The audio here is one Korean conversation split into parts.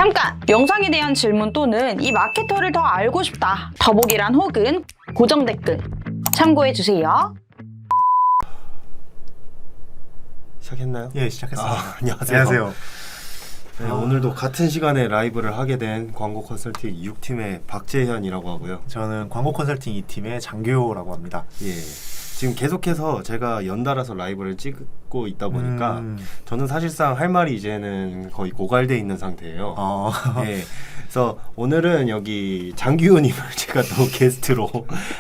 잠깐! 영상에 대한 질문 또는 이 마케터를 더 알고 싶다. 더보기란 혹은 고정 댓글 참고해주세요. 시작했나요? 예, 시작했습니다. 안녕하세요. 안녕하세요. 네, 오늘도 같은 시간에 라이브를 하게 된 광고 컨설팅 6팀의 박재현이라고 하고요. 저는 광고 컨설팅 2팀의 장교라고 합니다. 예. 지금 계속해서 제가 연달아서 라이브를 찍고 있다 보니까 저는 사실상 할 말이 이제는 거의 고갈돼 있는 상태예요. 예. 그래서 오늘은 여기 장규호님을 제가 또 게스트로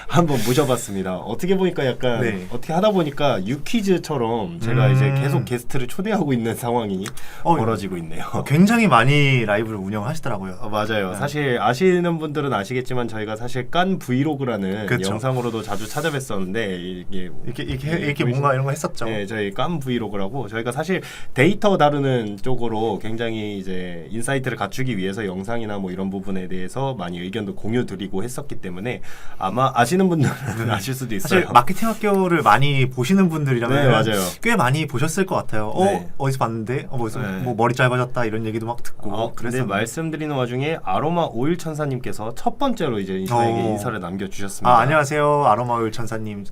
한번 모셔봤습니다. 어떻게 보니까 약간 어떻게 하다 보니까 유퀴즈처럼 제가 이제 계속 게스트를 초대하고 있는 상황이 벌어지고 있네요. 굉장히 많이 라이브를 운영하시더라고요. 맞아요. 사실 아시는 분들은 아시겠지만 저희가 사실 깐 브이로그라는 그쵸. 영상으로도 자주 찾아뵀었는데 이렇게 뭔가 이런 거 했었죠. 네, 저희 깐 브이로그라고 저희가 사실 데이터 다루는 쪽으로 굉장히 이제 인사이트를 갖추기 위해서 영상이나 뭐 이런 부분에 대해서 많이 의견도 공유 드리고 했었기 때문에 아마 아시는 분들은 아실 수도 있어요. 사실 마케팅 학교를 많이 보시는 분들이라면 네, 맞아요. 꽤 많이 보셨을 것 같아요. 네. 어디서 봤는데? 뭐 네. 머리 짧아졌다 이런 얘기도 막 듣고 근데 그래서 말씀드리는 와중에 아로마 오일 천사님께서 첫 번째로 이제 저에게 인사를 남겨주셨습니다. 안녕하세요. 아로마오일 천사님.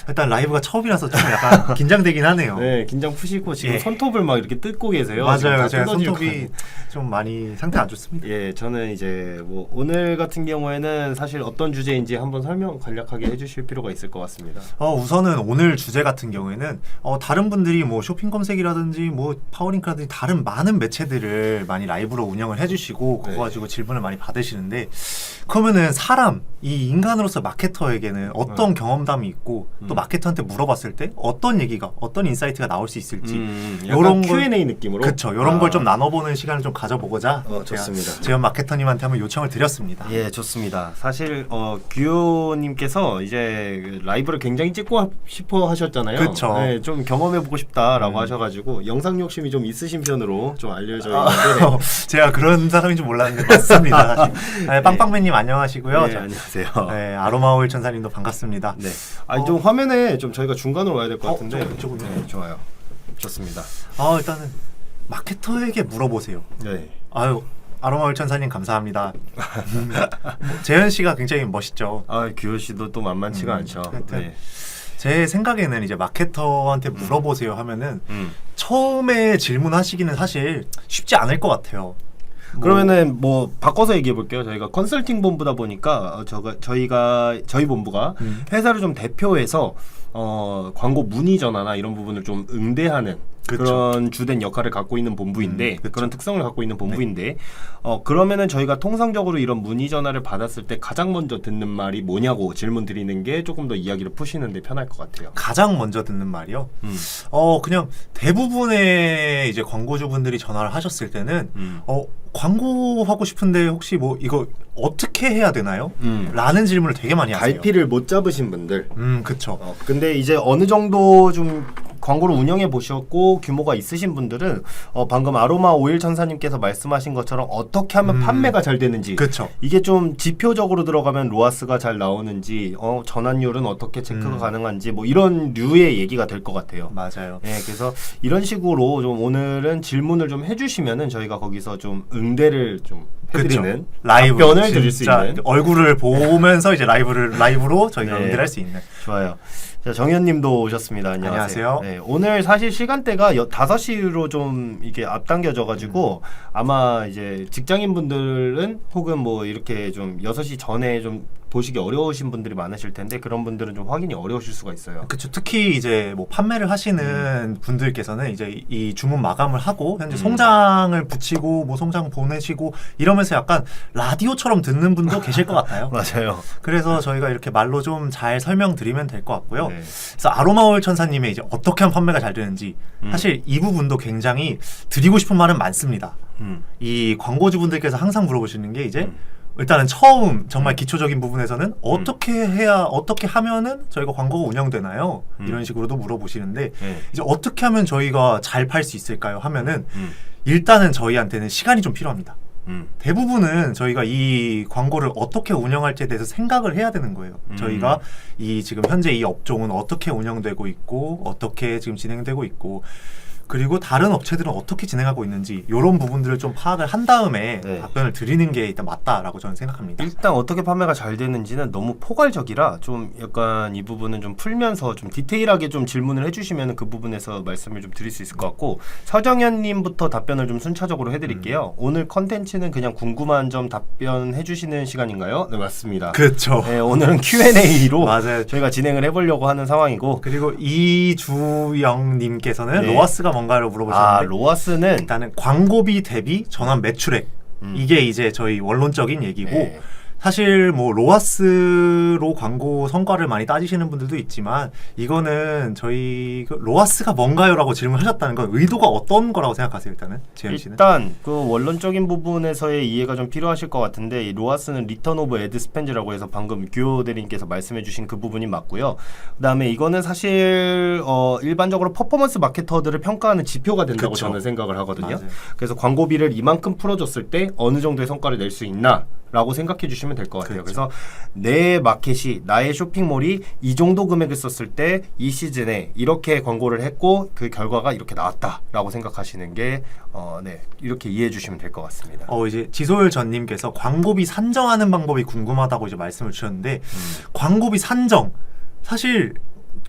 일단 라이브가 처음이라서 좀 약간 긴장되긴 하네요. 네, 긴장 푸시고 지금 손톱을 막 이렇게 뜯고 계세요. 맞아요. 제가 손톱이 좀 많이 상태 안 좋습니다. 예, 저는 이제 뭐 오늘 같은 경우에는 사실 어떤 주제인지 한번 설명 간략하게 해주실 필요가 있을 것 같습니다. 우선은 오늘 주제 같은 경우에는 다른 분들이 뭐 쇼핑 검색이라든지 뭐 파워링크라든지 다른 많은 매체들을 많이 라이브로 운영을 해주시고 그거 가지고 질문을 많이 받으시는데 그러면은 사람, 이 인간으로서 마케터에게는 어떤 경험담이 있고 또 마케터한테 물어봤을 때 어떤 얘기가 어떤 인사이트가 나올 수 있을지 이런 Q&A 느낌으로 그렇죠. 이런 걸 좀 나눠보는 시간을 좀 가져보고자 좋습니다. 재현 마케터님한테 한번 요청을 드렸습니다. 예, 좋습니다. 사실 규호님께서 이제 라이브를 굉장히 찍고 싶어 하셨잖아요. 그렇죠. 네, 좀 경험해보고 싶다라고 하셔가지고 영상 욕심이 좀 있으신 편으로 좀 알려져 있는데 제가 그런 사람인 줄 몰랐는데 맞습니다. 사실. 네, 빵빵맨님 안녕하시고요. 네, 안녕하세요. 네, 아로마오일 천사님도 반갑습니다. 네, 아니 좀 화면에 좀 저희가 중간으로 와야 될 것 같은데. 이쪽으로. 네, 좋아요. 좋습니다. 일단은 마케터에게 물어보세요. 네. 아로마오일 천사님 감사합니다. 재현 씨가 굉장히 멋있죠. 규호 씨도 또 만만치가 않죠. 네. 제 생각에는 이제 마케터한테 물어보세요 하면은 처음에 질문하시기는 사실 쉽지 않을 것 같아요. 그러면은 뭐 바꿔서 얘기해 볼게요. 저희가 컨설팅 본부다 보니까 저희 본부가 회사를 좀 대표해서 광고 문의 전화나 이런 부분을 좀 응대하는 그런 주된 역할을 갖고 있는 본부인데 그런 특성을 갖고 있는 본부인데 그러면은 저희가 통상적으로 이런 문의 전화를 받았을 때 가장 먼저 듣는 말이 뭐냐고 질문 드리는 게 조금 더 이야기를 푸시는데 편할 것 같아요. 가장 먼저 듣는 말이요? 그냥 대부분의 이제 광고주분들이 전화를 하셨을 때는 광고하고 싶은데 혹시 뭐 이거 어떻게 해야 되나요? 라는 질문을 되게 많이 하세요. 갈피를 못 잡으신 분들. 그쵸. 근데 이제 어느 정도 좀 광고를 운영해 보셨고 규모가 있으신 분들은 방금 아로마 오일 천사님께서 말씀하신 것처럼 어떻게 하면 판매가 잘 되는지 그쵸. 이게 좀 지표적으로 들어가면 로아스가 잘 나오는지 전환율은 어떻게 체크가 가능한지 뭐 이런 류의 얘기가 될 것 같아요. 맞아요. 네, 그래서 이런 식으로 좀 오늘은 질문을 좀 해주시면은 저희가 거기서 좀 응대를 좀 해드리는 라이브 답변을 드릴 수 있는 얼굴을 보면서 이제 라이브로 저희가 응대를 할 수 있는. 좋아요. 자, 정현님도 오셨습니다. 안녕하세요. 네, 오늘 사실 시간대가 5시로 좀 이게 앞당겨져가지고 아마 이제 직장인분들은 혹은 뭐 이렇게 좀 6시 전에 좀 보시기 어려우신 분들이 많으실 텐데 그런 분들은 좀 확인이 어려우실 수가 있어요. 그렇죠. 특히 이제 뭐 판매를 하시는 분들께서는 이제 이 주문 마감을 하고 현재 송장을 붙이고 뭐 송장 보내시고 이러면서 약간 라디오처럼 듣는 분도 계실 것 같아요. 맞아요. 그래서 저희가 이렇게 말로 좀 잘 설명드리면 될 것 같고요. 그래서 아로마오일 천사님의 이제 어떻게 하면 판매가 잘 되는지 사실 이 부분도 굉장히 드리고 싶은 말은 많습니다. 이 광고주분들께서 항상 물어보시는 게 이제 일단은 처음 정말 기초적인 부분에서는 어떻게 하면은 저희가 광고가 운영되나요? 이런 식으로도 물어보시는데 이제 어떻게 하면 저희가 잘 팔 수 있을까요? 하면은 일단은 저희한테는 시간이 좀 필요합니다. 대부분은 저희가 이 광고를 어떻게 운영할지에 대해서 생각을 해야 되는 거예요. 저희가 이 지금 현재 이 업종은 어떻게 운영되고 있고 어떻게 지금 진행되고 있고 그리고 다른 업체들은 어떻게 진행하고 있는지 이런 부분들을 좀 파악을 한 다음에 네. 답변을 드리는 게 일단 맞다라고 저는 생각합니다. 일단 어떻게 판매가 잘 되는지는 너무 포괄적이라 좀 약간 이 부분은 좀 풀면서 좀 디테일하게 좀 질문을 해주시면 그 부분에서 말씀을 좀 드릴 수 있을 것 같고, 서정현님부터 답변을 좀 순차적으로 해드릴게요. 오늘 컨텐츠는 그냥 궁금한 점 답변해주시는 시간인가요? 네, 맞습니다. 그렇죠. 네, 오늘은 Q&A로 맞아요. 저희가 진행을 해보려고 하는 상황이고, 그리고 이주영님께서는 네. 로아스가 뭔가로 물어보셨는데 로아스는 일단은 광고비 대비 전환 매출액 이게 이제 저희 원론적인 얘기고 네. 사실 뭐 로아스로 광고 성과를 많이 따지시는 분들도 있지만 이거는 저희 로아스가 뭔가요라고 질문하셨다는 건 의도가 어떤 거라고 생각하세요? 일단은 재현 씨는 일단 그 원론적인 부분에서의 이해가 좀 필요하실 것 같은데, 이 로아스는 리턴 오브 애드 스펜드라고 해서 방금 규호 대리님께서 말씀해주신 그 부분이 맞고요. 그다음에 이거는 사실 일반적으로 퍼포먼스 마케터들을 평가하는 지표가 된다고 그쵸. 저는 생각을 하거든요. 맞아요. 그래서 광고비를 이만큼 풀어줬을 때 어느 정도의 성과를 낼 수 있나? 라고 생각해 주시면 될 것 같아요. 그렇죠. 그래서 내 마켓이, 나의 쇼핑몰이 이 정도 금액을 썼을 때 이 시즌에 이렇게 광고를 했고 그 결과가 이렇게 나왔다라고 생각하시는 게 네, 이렇게 이해해 주시면 될 것 같습니다. 이제 지소율 전님께서 광고비 산정하는 방법이 궁금하다고 이제 말씀을 주셨는데 광고비 산정 사실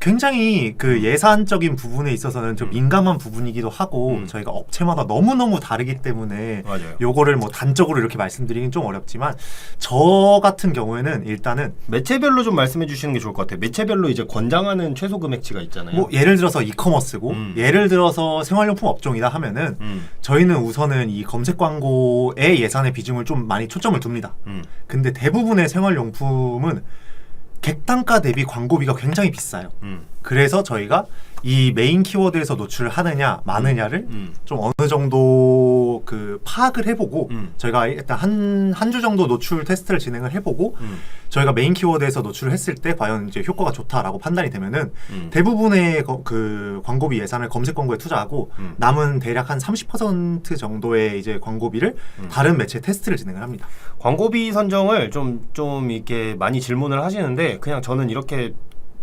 굉장히 그 예산적인 부분에 있어서는 좀 민감한 부분이기도 하고 저희가 업체마다 너무너무 다르기 때문에 맞아요. 요거를 뭐 단적으로 이렇게 말씀드리긴 좀 어렵지만 저 같은 경우에는 일단은 매체별로 좀 말씀해 주시는 게 좋을 것 같아요. 매체별로 이제 권장하는 최소 금액치가 있잖아요. 뭐 예를 들어서 이커머스고 예를 들어서 생활용품 업종이다 하면은 저희는 우선은 이 검색 광고의 예산의 비중을 좀 많이 초점을 둡니다. 근데 대부분의 생활용품은 객단가 대비 광고비가 굉장히 비싸요. 그래서 저희가 이 메인 키워드에서 노출을 하느냐 마느냐를 좀 어느 정도 그 파악을 해보고 저희가 일단 한 주 정도 노출 테스트를 진행을 해보고 저희가 메인 키워드에서 노출을 했을 때 과연 이제 효과가 좋다라고 판단이 되면은 대부분의 그 광고비 예산을 검색 광고에 투자하고 남은 대략 한 30% 정도의 이제 광고비를 다른 매체 테스트를 진행을 합니다. 광고비 선정을 좀 이렇게 많이 질문을 하시는데, 그냥 저는 이렇게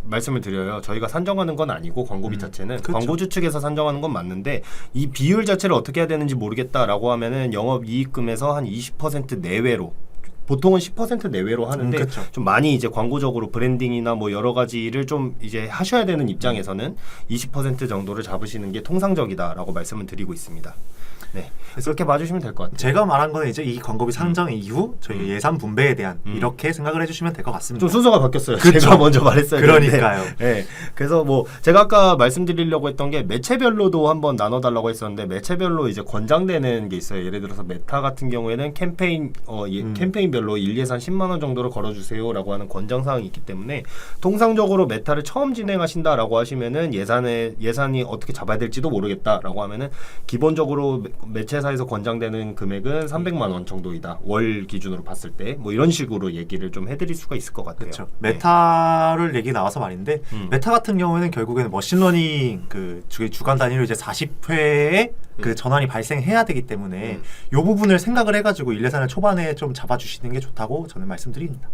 말씀을 드려요. 저희가 산정하는 건 아니고 광고비 자체는 그렇죠. 광고주 측에서 산정하는 건 맞는데, 이 비율 자체를 어떻게 해야 되는지 모르겠다라고 하면은 영업이익금에서 한 20% 내외로, 보통은 10% 내외로 하는데 그렇죠. 좀 많이 이제 광고적으로 브랜딩이나 뭐 여러 가지를 좀 이제 하셔야 되는 입장에서는 20% 정도를 잡으시는 게 통상적이다라고 말씀을 드리고 있습니다. 네, 그렇게 봐주시면 될 것 같아요. 제가 말한 거는 이제 이 광고비 산정 이후 저희 예산 분배에 대한 이렇게 생각을 해주시면 될 것 같습니다. 좀 순서가 바뀌었어요. 그쵸. 제가 먼저 말했어요. 그러니까요. 네. 그래서 뭐 제가 아까 말씀드리려고 했던 게 매체별로도 한번 나눠달라고 했었는데, 매체별로 이제 권장되는 게 있어요. 예를 들어서 메타 같은 경우에는 캠페인 캠페인별로 일 예산 10만 원 정도를 걸어주세요라고 하는 권장 사항이 있기 때문에, 통상적으로 메타를 처음 진행하신다라고 하시면은 예산이 어떻게 잡아야 될지도 모르겠다라고 하면은 기본적으로 매체사에서 권장되는 금액은 300만 원 정도이다. 월 기준으로 봤을 때 뭐 이런 식으로 얘기를 좀 해드릴 수가 있을 것 같아요. 그렇죠. 네. 메타를 얘기 나와서 말인데 메타 같은 경우에는 결국에는 머신러닝 그 주간 단위로 이제 40회의 그 전환이 발생해야 되기 때문에 이 부분을 생각을 해가지고 일 예산을 초반에 좀 잡아주시는 게 좋다고 저는 말씀드립니다.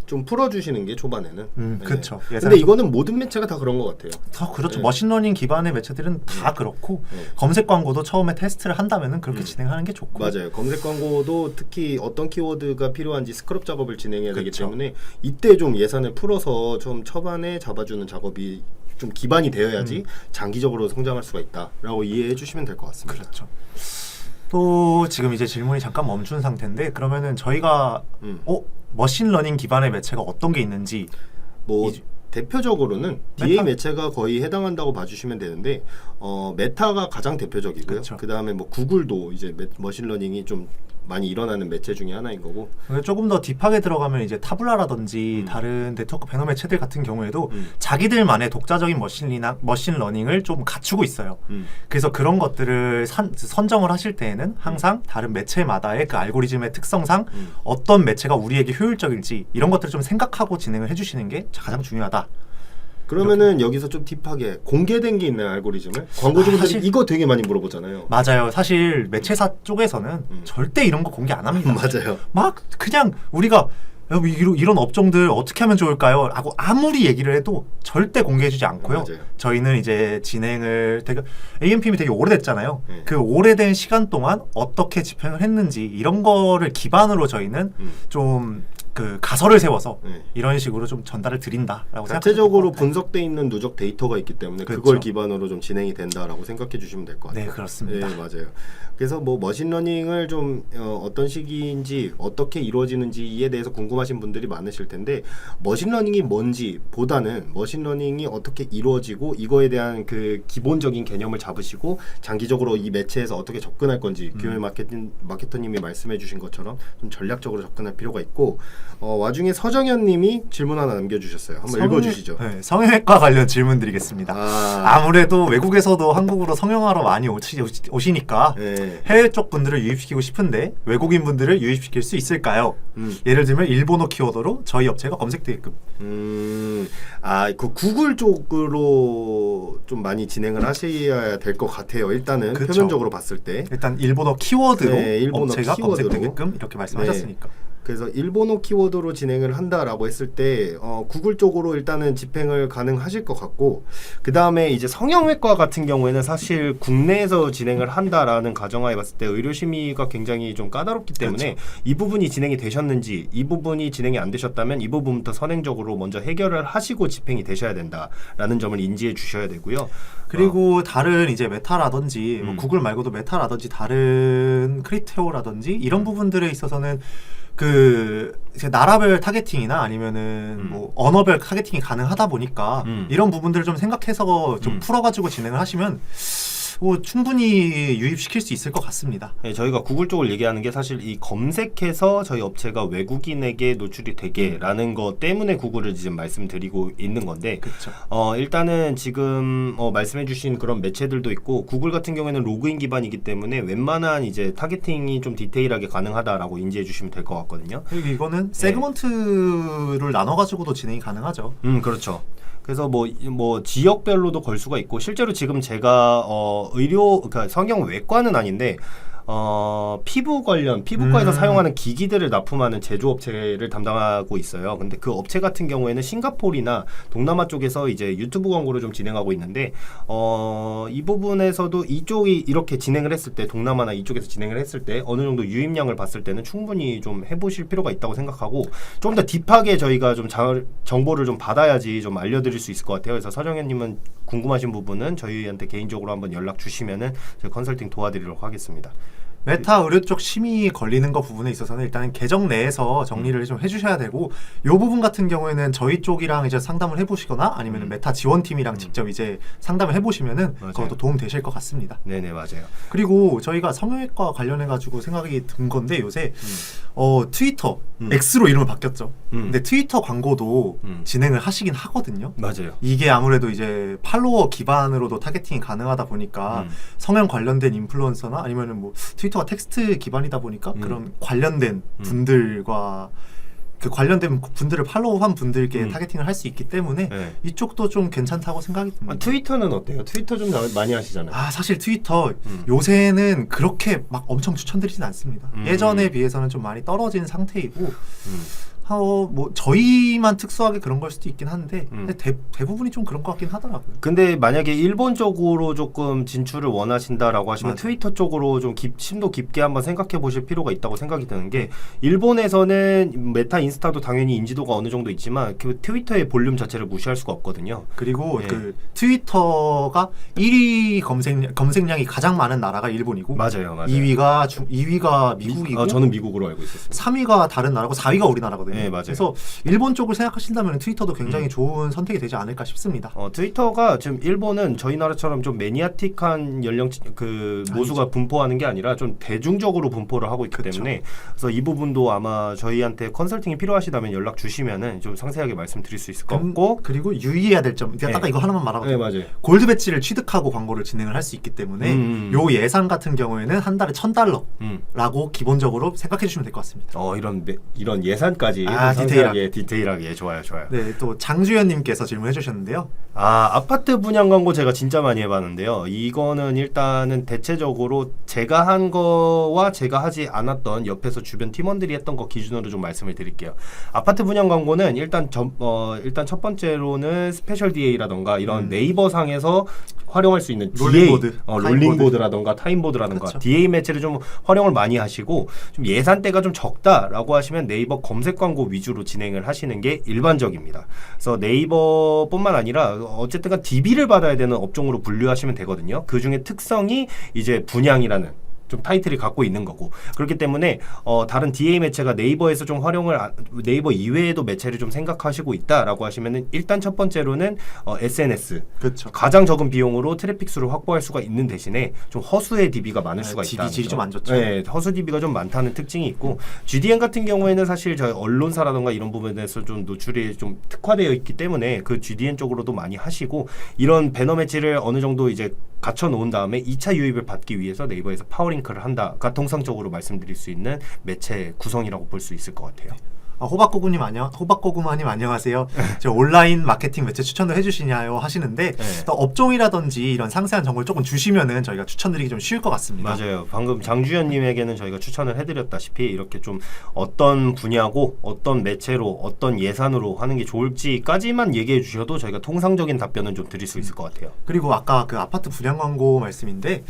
좀 풀어주시는 게 초반에는. 네. 그렇죠. 근데 이거는 모든 매체가 다 그런 것 같아요. 그렇죠. 네. 머신러닝 기반의 매체들은 다 그렇고 검색 광고도 처음에 테스트를 한다면은 그렇게 진행하는 게 좋고. 맞아요. 검색 광고도 특히 어떤 키워드가 필요한지 스크럽 작업을 진행해야 되기 그쵸. 때문에 이때 좀 예산을 풀어서 좀 초반에 잡아주는 작업이 좀 기반이 되어야지 장기적으로 성장할 수가 있다라고 이해해 주시면 될 것 같습니다. 그렇죠. 또 지금 이제 질문이 잠깐 멈춘 상태인데 그러면은 저희가 머신러닝 기반의 매체가 어떤 게 있는지 뭐 대표적으로는 메타? DA 매체가 거의 해당한다고 봐주시면 되는데, 메타가 가장 대표적이고요. 그렇죠. 그 다음에 뭐 구글도 이제 머신러닝이 좀 많이 일어나는 매체 중에 하나인 거고. 조금 더 딥하게 들어가면 이제 타블라라든지 다른 네트워크 배너 매체들 같은 경우에도 자기들만의 독자적인 머신러닝을 좀 갖추고 있어요. 그래서 그런 것들을 선정을 하실 때에는 항상 다른 매체마다의 그 알고리즘의 특성상 어떤 매체가 우리에게 효율적일지 이런 것들을 좀 생각하고 진행을 해주시는 게 가장 중요하다. 그러면은 여기서 좀 딥하게 공개된 게 있나요, 알고리즘을? 광고주분들이 사실- 이거 되게 많이 물어보잖아요. 맞아요. 사실 매체사 쪽에서는 절대 이런 거 공개 안 합니다. 맞아요. 막 그냥 우리가 이런 업종들 어떻게 하면 좋을까요? 라고 아무리 얘기를 해도 절대 공개해주지 않고요. 맞아요. 저희는 이제 진행을 AMPM이 되게 오래됐잖아요. 네. 그 오래된 시간 동안 어떻게 집행을 했는지 이런 거를 기반으로 저희는 좀 그 가설을 세워서 네. 이런 식으로 좀 전달을 드린다라고 자체적으로 생각합니다. 분석돼 있는 누적 데이터가 있기 때문에 그렇죠. 그걸 기반으로 좀 진행이 된다라고 생각해 주시면 될 것 같아요. 네, 그렇습니다. 네, 맞아요. 그래서 뭐 머신러닝을 좀 어떤 시기인지 어떻게 이루어지는지에 대해서 궁금하신 분들이 많으실 텐데 머신러닝이 뭔지 보다는 머신러닝이 어떻게 이루어지고 이거에 대한 그 기본적인 개념을 잡으시고 장기적으로 이 매체에서 어떻게 접근할 건지 규현 마케터님이 말씀해 주신 것처럼 좀 전략적으로 접근할 필요가 있고 와중에 서정현님이 질문 하나 남겨주셨어요. 한번 읽어주시죠. 네, 성형외과 관련 질문 드리겠습니다. 아무래도 외국에서도 한국으로 성형하러 많이 오시니까 네. 해외 쪽 분들을 유입시키고 싶은데 외국인 분들을 유입시킬 수 있을까요? 예를 들면 일본어 키워드로 저희 업체가 검색되게끔. 그 구글 쪽으로 좀 많이 진행을 하셔야 될 것 같아요. 일단은 그쵸. 표면적으로 봤을 때. 일단 일본어 키워드로 네, 일본어 업체가 키워드로. 검색되게끔 이렇게 말씀하셨으니까. 그래서 일본어 키워드로 진행을 한다라고 했을 때 구글 쪽으로 일단은 집행을 가능하실 것 같고 그 다음에 이제 성형외과 같은 경우에는 사실 국내에서 진행을 한다라는 가정하에 봤을 때 의료심의가 굉장히 좀 까다롭기 때문에 그렇죠. 이 부분이 진행이 되셨는지 이 부분이 진행이 안 되셨다면 이 부분부터 선행적으로 먼저 해결을 하시고 집행이 되셔야 된다라는 점을 인지해 주셔야 되고요. 그리고 다른 이제 메타라든지 뭐 구글 말고도 메타라든지 다른 크리테오라든지 이런 부분들에 있어서는 그 이제 나라별 타겟팅이나 아니면은 뭐 언어별 타겟팅이 가능하다 보니까 이런 부분들을 좀 생각해서 좀 풀어가지고 진행을 하시면 뭐 충분히 유입시킬 수 있을 것 같습니다. 네, 저희가 구글 쪽을 얘기하는 게 사실 이 검색해서 저희 업체가 외국인에게 노출이 되게라는 것 때문에 구글을 지금 말씀드리고 있는 건데 그렇죠. 일단은 지금 말씀해주신 그런 매체들도 있고 구글 같은 경우에는 로그인 기반이기 때문에 웬만한 이제 타겟팅이 좀 디테일하게 가능하다라고 인지해 주시면 될 것 같거든요. 그리고 이거는 세그먼트를 나눠가지고도 진행이 가능하죠. 그렇죠. 그래서 뭐 지역별로도 걸 수가 있고 실제로 지금 제가 그러니까 성형외과는 아닌데 피부 관련 피부과에서 사용하는 기기들을 납품하는 제조업체를 담당하고 있어요. 근데 그 업체 같은 경우에는 싱가포르나 동남아 쪽에서 이제 유튜브 광고를 좀 진행하고 있는데 이 부분에서도 이쪽이 이렇게 진행을 했을 때 동남아나 이쪽에서 진행을 했을 때 어느 정도 유입량을 봤을 때는 충분히 좀 해보실 필요가 있다고 생각하고 좀 더 딥하게 저희가 좀 정보를 좀 받아야지 좀 알려드릴 수 있을 것 같아요. 그래서 서정현님은 궁금하신 부분은 저희한테 개인적으로 한번 연락 주시면은 저희 컨설팅 도와드리도록 하겠습니다. 메타 의료 쪽 심의 걸리는 거 부분에 있어서는 일단은 계정 내에서 정리를 좀 해주셔야 되고 요 부분 같은 경우에는 저희 쪽이랑 이제 상담을 해보시거나 아니면 메타 지원팀이랑 직접 이제 상담을 해보시면은 그것도 도움 되실 것 같습니다. 네네 맞아요. 그리고 저희가 성형외과 관련해 가지고 생각이 든 건데 요새 트위터 X로 이름을 바뀌었죠. 근데 트위터 광고도 진행을 하시긴 하거든요. 맞아요. 이게 아무래도 이제 팔로워 기반으로도 타겟팅이 가능하다 보니까 성형 관련된 인플루언서나 아니면은 뭐 트위터가 텍스트 기반이다 보니까 그런 관련된 분들과 그 관련된 분들을 팔로우한 분들께 타겟팅을 할 수 있기 때문에 이쪽도 좀 괜찮다고 생각이 듭니다. 트위터는 어때요? 트위터 좀 많이 하시잖아요. 사실 트위터 요새는 그렇게 막 엄청 추천드리진 않습니다. 예전에 비해서는 좀 많이 떨어진 상태이고 뭐 저희만 특수하게 그런 걸 수도 있긴 한데 근데 대부분이 좀 그런 것 같긴 하더라고요. 근데 만약에 일본 쪽으로 조금 진출을 원하신다라고 하시면 맞아. 트위터 쪽으로 좀 심도 깊게 한번 생각해 보실 필요가 있다고 생각이 드는 게 일본에서는 메타 인스타도 당연히 인지도가 어느 정도 있지만 그 트위터의 볼륨 자체를 무시할 수가 없거든요. 그리고 그 트위터가 1위 검색량이 가장 많은 나라가 일본이고 맞아요. 2위가 미국이고 저는 미국으로 알고 있었어요. 3위가 다른 나라고 4위가 우리나라거든요. 네, 맞아요. 그래서 일본 쪽을 생각하신다면 트위터도 굉장히 좋은 선택이 되지 않을까 싶습니다. 트위터가 지금 일본은 저희 나라처럼 좀 매니아틱한 모수가 분포하는 게 아니라 좀 대중적으로 분포를 하고 있기 때문에 그래서 이 부분도 아마 저희한테 컨설팅이 필요하시다면 연락 주시면은 좀 상세하게 말씀드릴 수 있을 것 같고 그리고 유의해야 될 점. 아까 이거 하나만 말하거든요. 네, 맞아요. 골드 배지를 취득하고 광고를 진행을 할 수 있기 때문에 요 예산 같은 경우에는 한 달에 $1,000라고 기본적으로 생각해 주시면 될 것 같습니다. 이런 예산까지 상세하게 디테일하게 좋아요. 네, 또 장주현님께서 질문해 주셨는데요. 아파트 분양 광고 제가 진짜 많이 해봤는데요. 이거는 일단은 대체적으로 제가 한 거와 제가 하지 않았던 옆에서 주변 팀원들이 했던 거 기준으로 좀 말씀을 드릴게요. 아파트 분양 광고는 일단 첫 번째로는 스페셜 DA라던가 이런 네이버 상에서 활용할 수 있는 롤링보드, 롤링보드라던가 타임보드라던가 그렇죠. DA 매체를 좀 활용을 많이 하시고 좀 예산대가 좀 적다라고 하시면 네이버 검색 광고 위주로 진행을 하시는 게 일반적입니다. 그래서 네이버뿐만 아니라 어쨌든 DB를 받아야 되는 업종으로 분류하시면 되거든요. 그 중에 특성이 이제 분양이라는 좀 타이틀이 갖고 있는 거고 그렇기 때문에 다른 DA 매체가 네이버에서 좀 네이버 이외에도 매체를 좀 생각하시고 있다라고 하시면은 일단 첫 번째로는 SNS 그렇죠. 가장 적은 비용으로 트래픽 수를 확보할 수가 있는 대신에 좀 허수의 DB가 많을 수가 있다. DB 질이 좀 안 좋죠. 네, 허수 DB가 좀 많다는 특징이 있고 GDN 같은 경우에는 사실 저희 언론사라던가 이런 부분에서 좀 노출이 좀 특화되어 있기 때문에 그 GDN 쪽으로도 많이 하시고 이런 배너 매치를 어느 정도 이제 갖춰 놓은 다음에 2차 유입을 받기 위해서 네이버에서 파워링크를 한다가 통상적으로 말씀드릴 수 있는 매체 구성이라고 볼 수 있을 것 같아요. 호박고구마님 안녕하세요. 저 온라인 마케팅 매체 추천도 해주시냐요 하시는데 또 업종이라든지 이런 상세한 정보를 조금 주시면은 저희가 추천드리기 좀 쉬울 것 같습니다. 맞아요. 방금 장주현님에게는 저희가 추천을 해드렸다시피 이렇게 좀 어떤 분야고 어떤 매체로 어떤 예산으로 하는 게 좋을지까지만 얘기해 주셔도 저희가 통상적인 답변은 좀 드릴 수 있을 것 같아요. 그리고 아까 그 아파트 분양 광고 말씀인데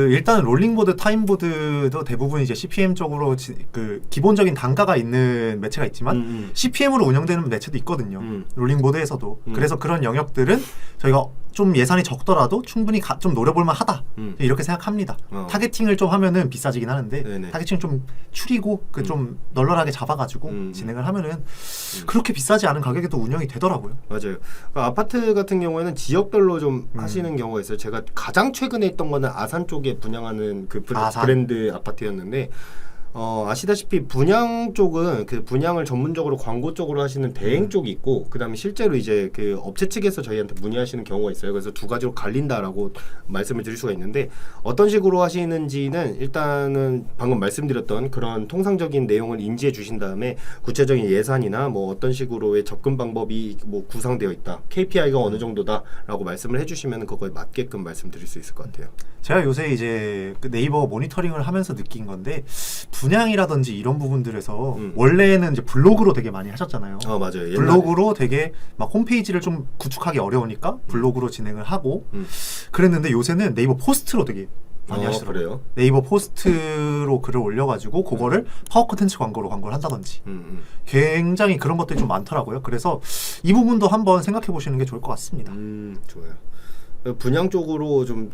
일단은 롤링보드, 타임보드도 대부분 이제 CPM 쪽으로 그 기본적인 단가가 있는 매체가 있지만 CPM으로 운영되는 매체도 있거든요. 롤링보드에서도. 그래서 그런 영역들은 저희가 좀 예산이 적더라도 충분히 좀 노려볼만 하다 이렇게 생각합니다. 타겟팅을 좀 하면은 비싸지긴 하는데 네네. 타겟팅을 좀 추리고 좀 널널하게 잡아가지고 진행을 하면은 그렇게 비싸지 않은 가격에도 운영이 되더라고요. 맞아요. 그러니까 아파트 같은 경우에는 지역별로 좀 하시는 경우가 있어요. 제가 가장 최근에 했던 거는 아산 쪽에 분양하는 그 브랜드 아파트였는데 아시다시피 분양 쪽은 그 분양을 전문적으로 광고 쪽으로 하시는 대행 쪽이 있고 그다음에 실제로 이제 그 업체 측에서 저희한테 문의하시는 경우가 있어요. 그래서 두 가지로 갈린다라고 말씀을 드릴 수가 있는데 어떤 식으로 하시는지는 일단은 방금 말씀드렸던 그런 통상적인 내용을 인지해 주신 다음에 구체적인 예산이나 뭐 어떤 식으로의 접근 방법이 뭐 구상되어 있다. KPI가 어느 정도다라고 말씀을 해 주시면 그거에 맞게끔 말씀드릴 수 있을 것 같아요. 제가 요새 이제 그 네이버 모니터링을 하면서 느낀 건데 분양이라든지 이런 부분들에서 원래는 이제 블로그로 되게 많이 하셨잖아요. 맞아요. 블로그로 되게 막 홈페이지를 좀 구축하기 어려우니까 블로그로 진행을 하고 그랬는데 요새는 네이버 포스트로 되게 많이 하시더라고요. 그래요? 네이버 포스트로 글을 올려가지고 그거를 파워 콘텐츠 광고를 한다든지 굉장히 그런 것들이 좀 많더라고요. 그래서 이 부분도 한번 생각해 보시는 게 좋을 것 같습니다. 좋아요. 분양 쪽으로 좀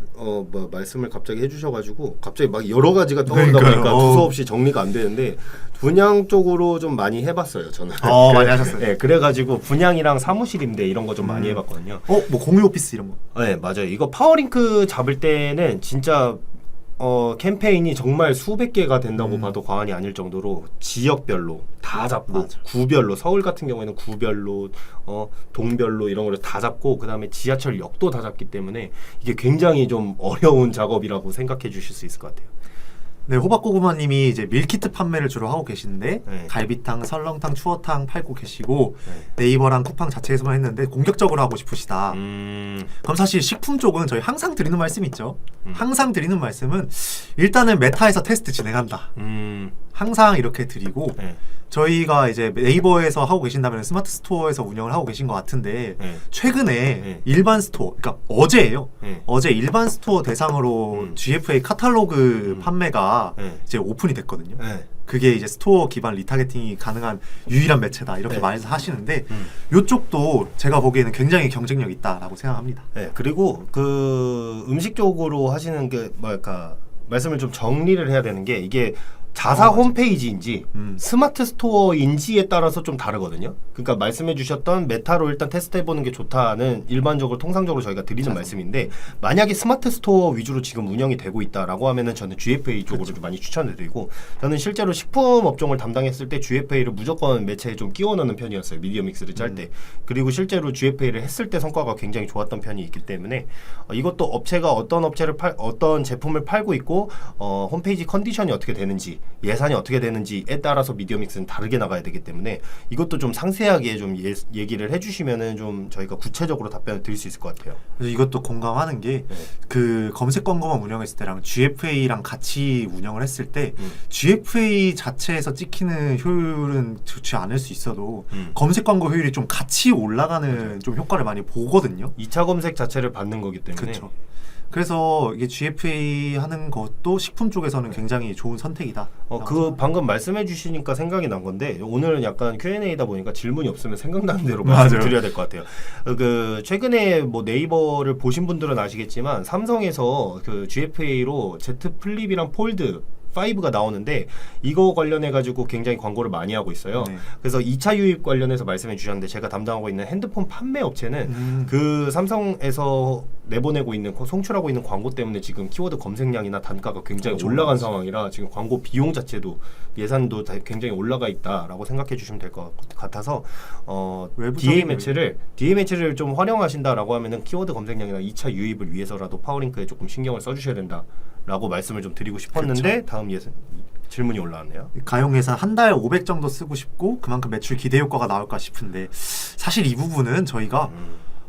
말씀을 갑자기 해주셔가지고 갑자기 막 여러 가지가 떠오르다 보니까 두서없이 정리가 안 되는데 분양 쪽으로 좀 많이 해봤어요 저는. 많이 하셨어요. 네, 그래가지고 분양이랑 사무실 임대 이런 거 좀 많이 해봤거든요. 뭐 공유 오피스 이런 거. 네, 맞아요. 이거 파워링크 잡을 때는 진짜 캠페인이 정말 수백 개가 된다고 봐도 과언이 아닐 정도로 지역별로 다 잡고 구별로 서울 같은 경우에는 구별로 동별로 이런 걸 다 잡고 그 다음에 지하철역도 다 잡기 때문에 이게 굉장히 좀 어려운 작업이라고 생각해 주실 수 있을 것 같아요. 네, 호박고구마님이 이제 밀키트 판매를 주로 하고 계시는데 갈비탕, 설렁탕, 추어탕 팔고 계시고 네이버랑 쿠팡 자체에서만 했는데 공격적으로 하고 싶으시다. 그럼 사실 식품 쪽은 저희 항상 드리는 말씀이 있죠. 항상 드리는 말씀은 일단은 메타에서 테스트 진행한다. 항상 이렇게 드리고 저희가 이제 네이버에서 하고 계신다면 스마트 스토어에서 운영을 하고 계신 것 같은데 최근에 일반 스토어, 그러니까 어제예요. 어제 일반 스토어 대상으로 GFA 카탈로그 판매가 이제 오픈이 됐거든요. 그게 이제 스토어 기반 리타겟팅이 가능한 유일한 매체다 이렇게 말하시는데 이쪽도 제가 보기에는 굉장히 경쟁력 있다라고 생각합니다. 네, 그리고 그 음식 쪽으로 하시는 게 뭐랄까 말씀을 좀 정리를 해야 되는 게 이게 자사 홈페이지인지 스마트 스토어인지에 따라서 좀 다르거든요. 그러니까 말씀해 주셨던 메타로 일단 테스트해보는 게 좋다는 일반적으로 통상적으로 저희가 드리는 말씀인데 만약에 스마트 스토어 위주로 지금 운영이 되고 있다라고 하면은 저는 GFA 쪽으로 좀 많이 추천을 드리고 저는 실제로 식품 업종을 담당했을 때 GFA를 무조건 매체에 좀 끼워 넣는 편이었어요. 미디어 믹스를 짤 때. 그리고 실제로 GFA를 했을 때 성과가 굉장히 좋았던 편이 있기 때문에 이것도 업체가 어떤 제품을 팔고 있고 홈페이지 컨디션이 어떻게 되는지 예산이 어떻게 되는지에 따라서 미디어 믹스는 다르게 나가야 되기 때문에 이것도 좀 상세하게 좀 얘기를 해주시면은 좀 저희가 구체적으로 답변을 드릴 수 있을 것 같아요. 그래서 이것도 공감하는 게 그 검색 광고만 운영했을 때랑 GFA랑 같이 운영을 했을 때 GFA 자체에서 찍히는 효율은 좋지 않을 수 있어도 검색 광고 효율이 좀 같이 올라가는 좀 효과를 많이 보거든요. 2차 검색 자체를 받는 거기 때문에. 그렇죠. 그래서 이게 GFA 하는 것도 식품 쪽에서는 굉장히 좋은 선택이다. 그 방금 말씀해 주시니까 생각이 난 건데 오늘은 약간 Q&A다 보니까 질문이 없으면 생각나는 대로 맞아요. 말씀드려야 될 것 같아요. 그 최근에 뭐 네이버를 보신 분들은 아시겠지만 삼성에서 그 GFA로 Z 플립이랑 폴드 5가 나오는데 이거 관련해 가지고 굉장히 광고를 많이 하고 있어요. 네. 그래서 2차 유입 관련해서 말씀해 주셨는데 제가 담당하고 있는 핸드폰 판매 업체는 그 삼성에서 내보내고 있는 송출하고 있는 광고 때문에 지금 키워드 검색량이나 단가가 굉장히 올라간 상황이라 지금 광고 비용 자체도 예산도 굉장히 올라가 있다라고 생각해 주시면 될 것 같아서 DA 매체를 좀 활용하신다라고 하면은 키워드 검색량이나 2차 유입을 위해서라도 파워링크에 조금 신경을 써주셔야 된다라고 말씀을 좀 드리고 싶었는데 그쵸. 다음 질문이 올라왔네요. 가용 예산 한 달 500 정도 쓰고 싶고 그만큼 매출 기대 효과가 나올까 싶은데 사실 이 부분은 저희가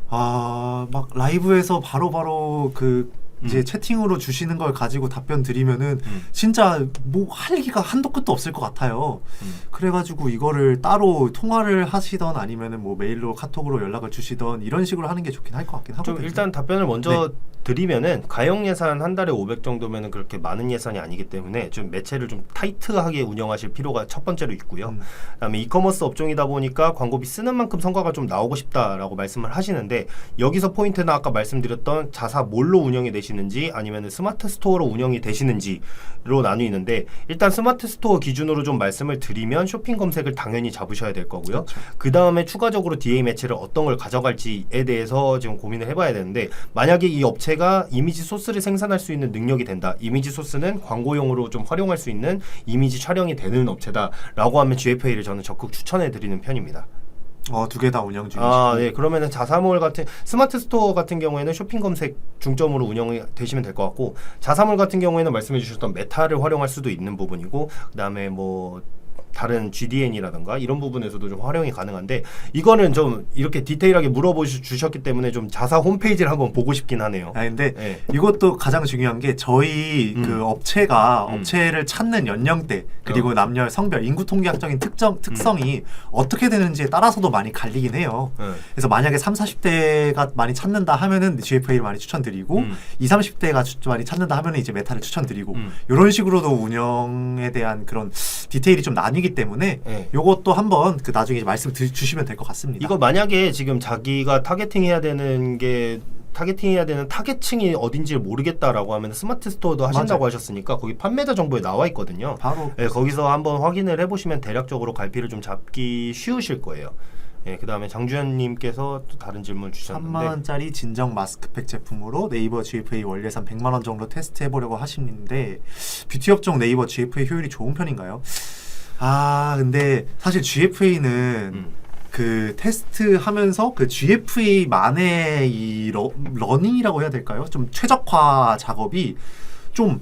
막 라이브에서 바로바로 그 이제 채팅으로 주시는 걸 가지고 답변 드리면은 진짜 뭐 할 얘기가 한도 끝도 없을 것 같아요. 그래가지고 이거를 따로 통화를 하시던 아니면은 뭐 메일로 카톡으로 연락을 주시던 이런 식으로 하는 게 좋긴 할 것 같긴 하거든요. 좀 일단 답변을 먼저 드리면은 가용 예산 한 달에 500 정도면은 그렇게 많은 예산이 아니기 때문에 좀 매체를 좀 타이트하게 운영하실 필요가 첫 번째로 있고요. 그다음에 이커머스 업종이다 보니까 광고비 쓰는 만큼 성과가 좀 나오고 싶다라고 말씀을 하시는데 여기서 포인트는 아까 말씀드렸던 자사 뭘로 운영이 되시는지 아니면은 스마트 스토어로 운영이 되시는지로 나뉘는데 일단 스마트 스토어 기준으로 좀 말씀을 드리면 쇼핑 검색을 당연히 잡으셔야 될 거고요. 그 다음에 추가적으로 DA 매체를 어떤 걸 가져갈지에 대해서 지금 고민을 해봐야 되는데 만약에 이 업체가 이미지 소스를 생산할 수 있는 능력이 된다. 이미지 소스는 광고용으로 좀 활용할 수 있는 이미지 촬영이 되는 업체다라고 하면 GFA를 저는 적극 추천해 드리는 편입니다. 두 개 다 운영 중이시고. 네. 그러면은 자사몰 같은 스마트 스토어 같은 경우에는 쇼핑 검색 중점으로 운영이 되시면 될 것 같고 자사몰 같은 경우에는 말씀해 주셨던 메타를 활용할 수도 있는 부분이고 그다음에 뭐 다른 GDN이라든가 이런 부분에서도 좀 활용이 가능한데 이거는 좀 이렇게 디테일하게 물어보셨기 때문에 좀 자사 홈페이지를 한번 보고 싶긴 하네요. 근데 이것도 가장 중요한 게 저희 그 업체가 업체를 찾는 연령대 그리고 남녀 성별 인구 통계학적인 특성이 어떻게 되는지에 따라서도 많이 갈리긴 해요. 그래서 만약에 30, 40대가 많이 찾는다 하면은 GFA를 많이 추천드리고 20, 30대가 많이 찾는다 하면은 이제 메타를 추천드리고 이런 식으로도 운영에 대한 그런 디테일이 좀 나뉘기 때문에 요것도 한번 그 나중에 말씀 주시면 될 것 같습니다. 이거 만약에 지금 자기가 타겟팅해야 되는 타겟층이 어딘지를 모르겠다라고 하면 스마트 스토어도 하신다고 하셨으니까 거기 판매자 정보에 나와 있거든요. 바로 거기서 한번 확인을 해보시면 대략적으로 갈피를 좀 잡기 쉬우실 거예요. 그 다음에 장주현님께서 또 다른 질문 주셨는데 3만 원짜리 진정 마스크팩 제품으로 네이버 GFA 월 예산 100만 원 정도 테스트해보려고 하시는데 뷰티 업종 네이버 GFA 효율이 좋은 편인가요? 근데 사실 GFA는 그 테스트하면서 그 GFA만의 이 러닝이라고 해야 될까요? 좀 최적화 작업이 좀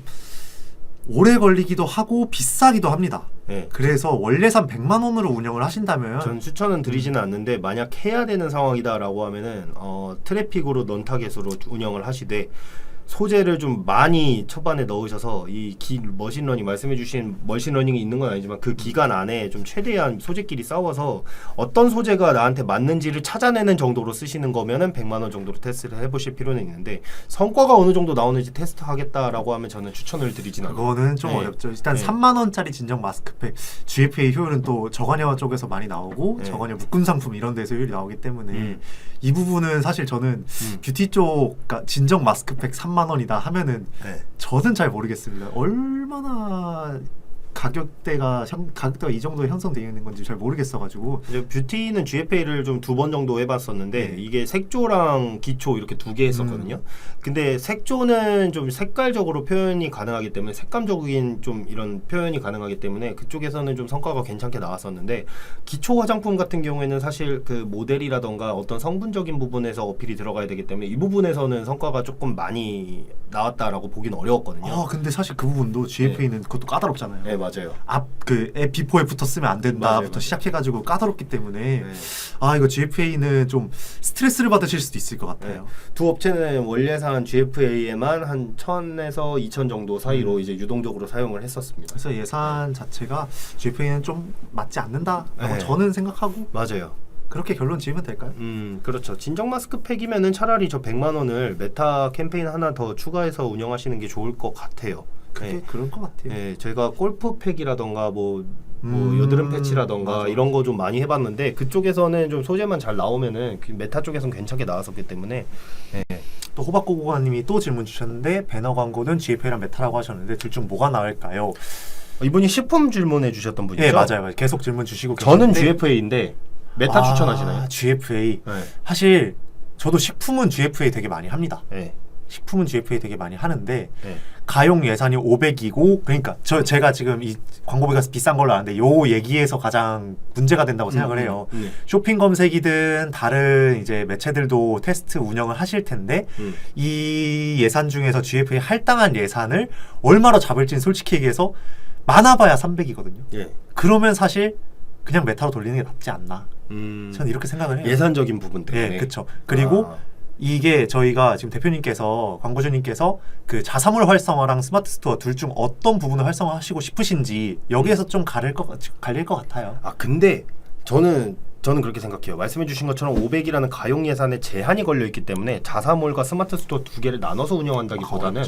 오래 걸리기도 하고 비싸기도 합니다. 그래서 월 예산 100만 원으로 운영을 하신다면 전 추천은 드리지는 않는데 만약 해야 되는 상황이다라고 하면은 트래픽으로 넌타겟으로 운영을 하시되 소재를 좀 많이 초반에 넣으셔서 이 머신러닝 말씀해주신 머신러닝이 있는 건 아니지만 그 기간 안에 좀 최대한 소재끼리 싸워서 어떤 소재가 나한테 맞는지를 찾아내는 정도로 쓰시는 거면은 100만 원 정도로 테스트를 해보실 필요는 있는데 성과가 어느 정도 나오는지 테스트하겠다라고 하면 저는 추천을 드리진 않아요. 그거는 좀 어렵죠. 일단 3만 원짜리 진정 마스크팩 GFA 효율은 또 저관여 쪽에서 많이 나오고 저관여 묶음 상품 이런 데서 효율이 나오기 때문에 이 부분은 사실 저는 뷰티 쪽 진정 마스크팩 3만 원이다 하면은 저는 잘 모르겠습니다. 얼마나 가격대가 이 정도 형성되어 있는 건지 잘 모르겠어가지고 이제 뷰티는 GFA를 좀 2번 정도 해봤었는데 이게 색조랑 기초 이렇게 2개 했었거든요. 근데 색조는 좀 색깔적으로 표현이 가능하기 때문에 색감적인 좀 이런 표현이 가능하기 때문에 그쪽에서는 좀 성과가 괜찮게 나왔었는데 기초 화장품 같은 경우에는 사실 그 모델이라던가 어떤 성분적인 부분에서 어필이 들어가야 되기 때문에 이 부분에서는 성과가 조금 많이 나왔다라고 보기는 어려웠거든요. 근데 사실 그 부분도 GFA는 그것도 까다롭잖아요. 맞아요. 맞아요. 앞 그 비포에 붙었으면 안 된다부터 맞아요. 시작해가지고 까다롭기 때문에 네. 아 이거 GFA는 좀 스트레스를 받으실 수도 있을 것 네. 같아요. 두 업체는 월 예산 GFA에만 한 1,000에서 2,000 정도 사이로 이제 유동적으로 사용을 했었습니다. 그래서 예산 자체가 GFA는 좀 맞지 않는다라고 네. 저는 생각하고 맞아요. 그렇게 결론 지으면 될까요? 그렇죠. 진정 마스크팩이면은 차라리 저 100만 원을 메타 캠페인 하나 더 추가해서 운영하시는 게 좋을 것 같아요. 그게 네. 그럴 것 같아요. 네, 제가 골프팩이라던가 뭐 여드름 패치라던가 맞아. 이런 거 좀 많이 해봤는데 그쪽에서는 좀 소재만 잘 나오면은 그 메타 쪽에서는 괜찮게 나왔었기 때문에 네. 또 호박고고가님이 또 질문 주셨는데 배너 광고는 GFA랑 메타라고 하셨는데 둘 중 뭐가 나을까요? 이분이 식품 질문해 주셨던 분이죠? 예 맞아요. 계속 질문 주시고 저는 계셨는데 GFA인데 메타 추천하시나요? GFA 네. 사실 저도 식품은 GFA 되게 많이 합니다. 네. 식품은 GFA 되게 많이 하는데 네. 가용 예산이 500이고 그러니까 제가 지금 이 광고비가 비싼 걸로 아는데 요 얘기에서 가장 문제가 된다고 생각을 해요. 쇼핑 검색이든 다른 이제 매체들도 테스트 운영을 하실 텐데 이 예산 중에서 GFA 할당한 예산을 얼마로 잡을지는 솔직히 얘기해서 많아봐야 300이거든요. 예. 그러면 사실 그냥 메타로 돌리는 게 낫지 않나. 저는 이렇게 생각을 해요. 예산적인 부분 때문에. 예, 그렇죠. 그리고 이게 저희가 지금 대표님께서 광고주님께서 그 자사몰 활성화랑 스마트 스토어 둘 중 어떤 부분을 활성화하시고 싶으신지 여기에서 좀 갈릴 것 같아요. 아 근데 저는 그렇게 생각해요. 말씀해 주신 것처럼 500이라는 가용 예산에 제한이 걸려 있기 때문에 자사몰과 스마트 스토어 두 개를 나눠서 운영한다기보다는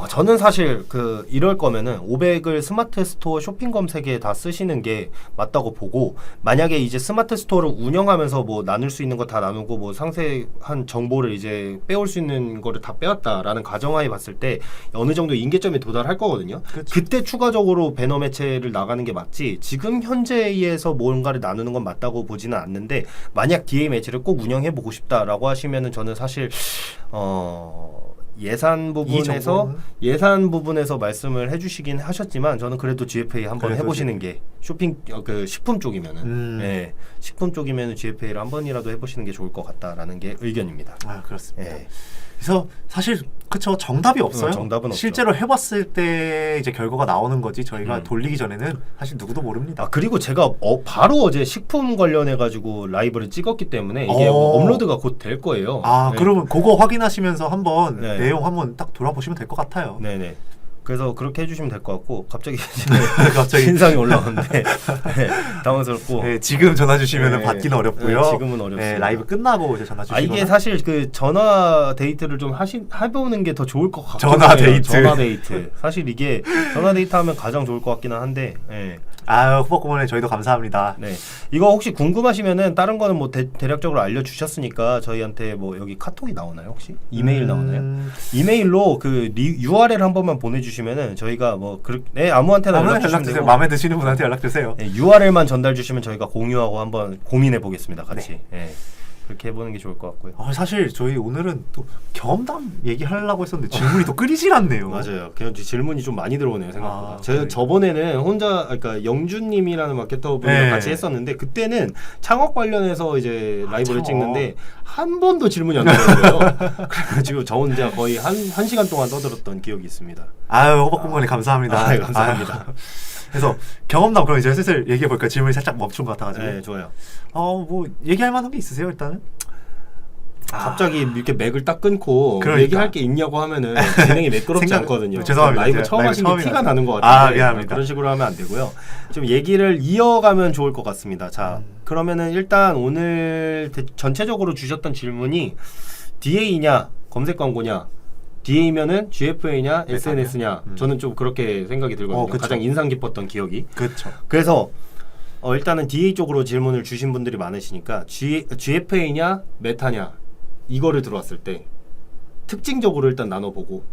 저는 사실 이럴 거면은 500을 스마트 스토어 쇼핑 검색에 다 쓰시는 게 맞다고 보고 만약에 이제 스마트 스토어를 운영하면서 뭐 나눌 수 있는 거 다 나누고 뭐 상세한 정보를 이제 빼올 수 있는 거를 다 빼왔다라는 가정하에 봤을 때 어느 정도 임계점에 도달할 거거든요. 그쵸. 그때 추가적으로 배너 매체를 나가는 게 맞지 지금 현재에서 뭔가를 나누는 건 맞다고 보지는 않는데 만약 DA 매체를 꼭 운영해 보고 싶다라고 하시면은 저는 사실 예산 부분에서 말씀을 해주시긴 하셨지만 저는 그래도 GFA 한번 해보시는 게 쇼핑 식품 쪽이면은 예, 식품 쪽이면은 GFA를 한 번이라도 해보시는 게 좋을 것 같다라는 게 의견입니다. 아 그렇습니다. 예. 그래서 사실 그쵸 정답이 없어요. 정답은 없죠. 실제로 해봤을 때 이제 결과가 나오는 거지 저희가 돌리기 전에는 사실 누구도 모릅니다. 아 그리고 제가 바로 어제 식품 관련해 가지고 라이브를 찍었기 때문에 이게 업로드가 곧 될 거예요. 아 네. 그러면 그거 확인하시면서 한번 네. 내용 한번 딱 돌아보시면 될 것 같아요. 네네. 그래서 그렇게 해주시면 될 것 같고 갑자기 갑자기 신상이 올라오는데 네, 당황스럽고 네, 지금 전화 주시면 네, 받기는 어렵고요. 네, 지금은 어렵습니다. 네, 라이브 끝나고 이제 전화 주시거나. 이게 사실 그 전화 데이트를 좀 해보는 게 더 좋을 것 같아요. 전화 데이트. 전화 데이트. 사실 이게 전화 데이트 하면 가장 좋을 것 같기는 한데. 네. 아유 후보고문에 저희도 감사합니다. 네. 이거 혹시 궁금하시면은 다른 거는 뭐 대략적으로 알려주셨으니까 저희한테 뭐 여기 카톡이 나오나요 혹시? 이메일 나오나요? 이메일로 그 URL 한 번만 보내주시면은 저희가 뭐 아무한테나 연락 주시면 되고 마음에 드시는 분한테 연락 주세요. 네, URL만 전달 주시면 저희가 공유하고 한번 고민해 보겠습니다. 같이. 네. 그렇게 해보는 게 좋을 것 같고요. 사실 저희 오늘은 또 경험담 얘기하려고 했었는데 질문이 또 끊이질 않네요. 맞아요. 그냥 질문이 좀 많이 들어오네요 생각보다. 그래. 저번에는 그러니까 영준님이라는 마케터분이랑 네. 같이 했었는데 그때는 창업 관련해서 이제 라이브를 창업. 찍는데 한 번도 질문이 안 들어오고요. 그래가지고 저 혼자 거의 한 시간 동안 떠들었던 기억이 있습니다. 아유 호박공무원님 감사합니다. 감사합니다. 그래서 경험담 그럼 이제 슬슬 얘기해 볼까? 질문이 살짝 멈춘 것 같아가지고. 네, 좋아요. 뭐 얘기할 만한 게 있으세요 일단은? 갑자기 이렇게 맥을 딱 끊고 그러니까. 얘기할 게 있냐고 하면은 진행이 매끄럽지 않거든요. 죄송합니다. 라이브 처음 라이브 하신 게 티가 처음이라서. 나는 것 같은데 미안합니다. 그런 식으로 하면 안 되고요. 좀 얘기를 이어가면 좋을 것 같습니다. 자, 그러면은 일단 오늘 전체적으로 주셨던 질문이 DA냐 검색 광고냐 DA면은 GFA냐 SNS냐 저는 좀 그렇게 생각이 들거든요. 그쵸. 가장 인상 깊었던 기억이. 그렇죠. 그래서 일단은 DA 쪽으로 질문을 주신 분들이 많으시니까 GFA냐 메타냐 이거를 들어왔을 때 특징적으로 일단 나눠보고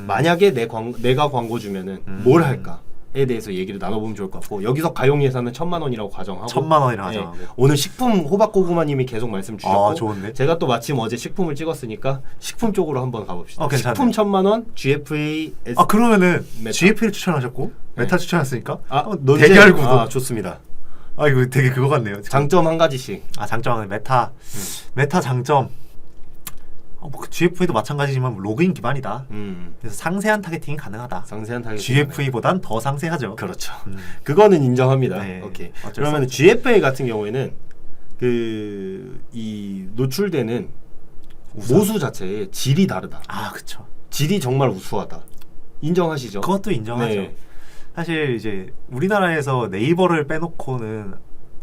만약에 내가 광고 주면은 뭘 할까에 대해서 얘기를 나눠보면 좋을 것 같고 여기서 가용 예산은 1,000만 원이라고 가정하고 1,000만 원이라 가정하고 오늘 식품 호박고구마님이 계속 말씀 주셨고 좋은데? 제가 또 마침 어제 식품을 찍었으니까 식품 쪽으로 한번 가봅시다. 괜찮네. 식품 1,000만 원 GFA 그러면은 메타. GFA를 추천하셨고 메타 추천했으니까 대결 구도. 좋습니다. 이거 되게 그거 같네요. 장점 한 가지씩. 장점은 메타 장점. 그 GFA도 마찬가지지만 로그인 기반이다. 그래서 상세한 타겟팅이 가능하다. 상세한 타겟. GFA보단 더 상세하죠. 그렇죠. 그거는 인정합니다. 네. 오케이. 어쩔 수 그러면 없죠. GFA 같은 경우에는 이 노출되는 모수 자체의 질이 다르다. 아, 그쵸. 질이 정말 우수하다. 인정하시죠? 그것도 인정하죠. 네. 사실 이제 우리나라에서 네이버를 빼놓고는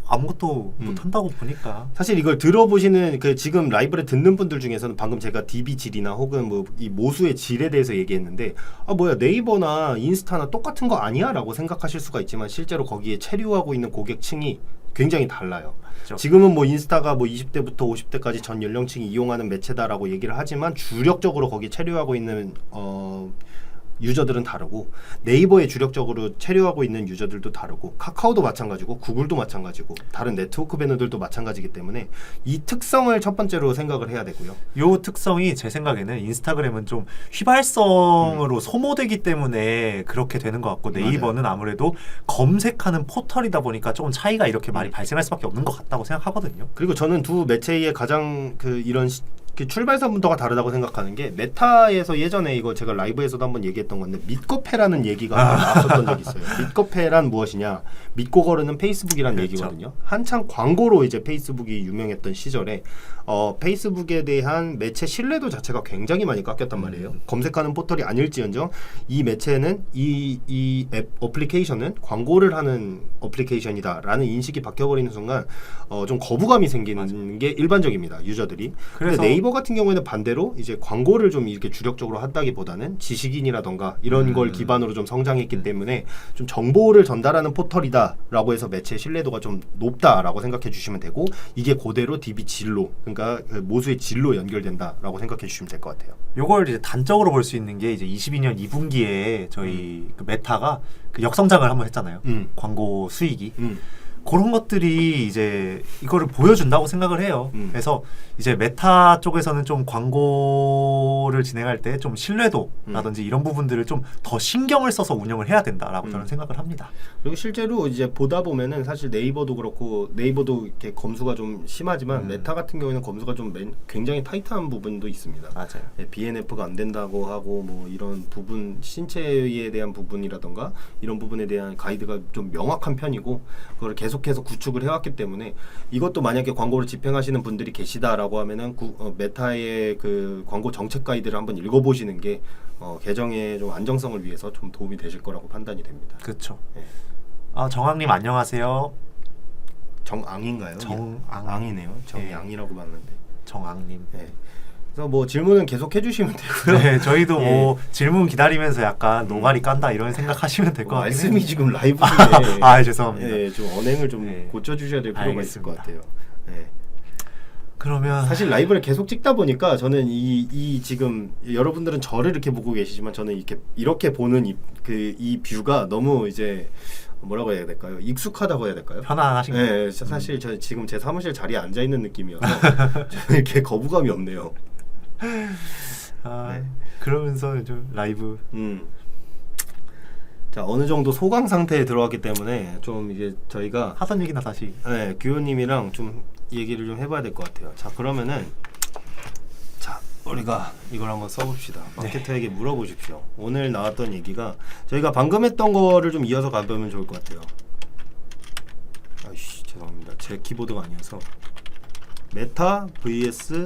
아무것도 못한다고 보니까. 사실 이걸 들어보시는 지금 라이브를 듣는 분들 중에서는 방금 제가 DB 질이나 혹은 뭐 이 모수의 질에 대해서 얘기했는데 뭐야 네이버나 인스타나 똑같은 거 아니야라고 생각하실 수가 있지만 실제로 거기에 체류하고 있는 고객층이 굉장히 달라요. 그렇죠. 지금은 뭐 인스타가 뭐 20대부터 50대까지 전 연령층이 이용하는 매체다라고 얘기를 하지만 주력적으로 거기 체류하고 있는 유저들은 다르고 네이버에 주력적으로 체류하고 있는 유저들도 다르고 카카오도 마찬가지고 구글도 마찬가지고 다른 네트워크 배너들도 마찬가지이기 때문에 이 특성을 첫 번째로 생각을 해야 되고요. 요 특성이 제 생각에는 인스타그램은 좀 휘발성으로 소모되기 때문에 그렇게 되는 것 같고 네이버는 아무래도 검색하는 포털이다 보니까 조금 차이가 이렇게 많이 발생할 수밖에 없는 것 같다고 생각하거든요. 그리고 저는 두 매체의 가장 이런 출발선부터가 다르다고 생각하는 게 메타에서 예전에 이거 제가 라이브에서도 한번 얘기했던 건데 믿고 패라는 얘기가 나왔었던 적이 있어요. 믿고 패란 무엇이냐? 믿고 거르는 페이스북이란 그렇죠. 얘기거든요. 한창 광고로 이제 페이스북이 유명했던 시절에 페이스북에 대한 매체 신뢰도 자체가 굉장히 많이 깎였단 말이에요. 검색하는 포털이 아닐지언정 이 매체는 이 앱 어플리케이션은 광고를 하는 어플리케이션이다라는 인식이 바뀌어버리는 순간 좀 거부감이 생기는 게 일반적입니다. 유저들이. 그래서 근데 네이버 같은 경우에는 반대로 이제 광고를 좀 이렇게 주력적으로 한다기보다는 지식인이라던가 이런 걸 기반으로 좀 성장했기 때문에 좀 정보를 전달하는 포털이다라고 해서 매체 신뢰도가 좀 높다라고 생각해 주시면 되고 이게 그대로 DB 질로 그러니까 그 모수의 질로 연결된다라고 생각해 주시면 될 것 같아요. 요걸 이제 단적으로 볼 수 있는 게 이제 22년 2분기에 저희 그 메타가 그 역성장을 한번 했잖아요. 광고 수익이. 그런 것들이 이제 이거를 보여준다고 생각을 해요. 그래서 이제 메타 쪽에서는 좀 광고를 진행할 때 좀 신뢰도라든지 이런 부분들을 좀 더 신경을 써서 운영을 해야 된다라고 저는 생각을 합니다. 그리고 실제로 이제 보다 보면은 사실 네이버도 그렇고 네이버도 이렇게 검수가 좀 심하지만 메타 같은 경우에는 검수가 좀 굉장히 타이트한 부분도 있습니다. 맞아요. BNF가 안 된다고 하고 뭐 이런 부분 신체에 대한 부분이라던가 이런 부분에 대한 가이드가 좀 명확한 편이고 그걸 계속해서 구축을 해왔기 때문에 이것도 만약에 광고를 집행하시는 분들이 계시다라고 하면은 메타의 그 광고 정책 가이드를 한번 읽어보시는 게 계정의 좀 안정성을 위해서 좀 도움이 되실 거라고 판단이 됩니다. 그렇죠. 네. 정학님 안녕하세요. 정앙인가요? 정앙이네요. 정양이라고 봤는데. 정앙님. 네. 그래서 뭐 질문은 계속 해주시면 되고요. 네, 저희도 예. 뭐 질문 기다리면서 약간 노가리 깐다 이런 생각하시면 될 것 같아요. 말씀이 지금 라이브 중에 죄송합니다. 예, 좀 언행을 좀 네. 고쳐주셔야 될 필요가 있을 것 같아요. 예. 그러면 사실 라이브를 계속 찍다 보니까 저는 이 지금 여러분들은 저를 이렇게 보고 계시지만 저는 이렇게 보는 이 뷰가 너무 이제 뭐라고 해야 될까요? 익숙하다고 해야 될까요? 편안하신가요? 네, 사실 저 지금 제 사무실 자리에 앉아 있는 느낌이어서 저는 이렇게 거부감이 없네요. 네. 그러면서 좀 라이브 자 어느 정도 소강 상태에 들어왔기 때문에 좀 이제 저희가 하던 얘기나 다시 규호님이랑 좀 얘기를 좀 해봐야 될 것 같아요. 자 그러면은 자 우리가 이걸 한번 써봅시다. 마케터에게 물어보십시오. 오늘 나왔던 얘기가 저희가 방금 했던 거를 좀 이어서 가보면 좋을 것 같아요. 아이씨 죄송합니다. 제 키보드가 아니어서 메타 vs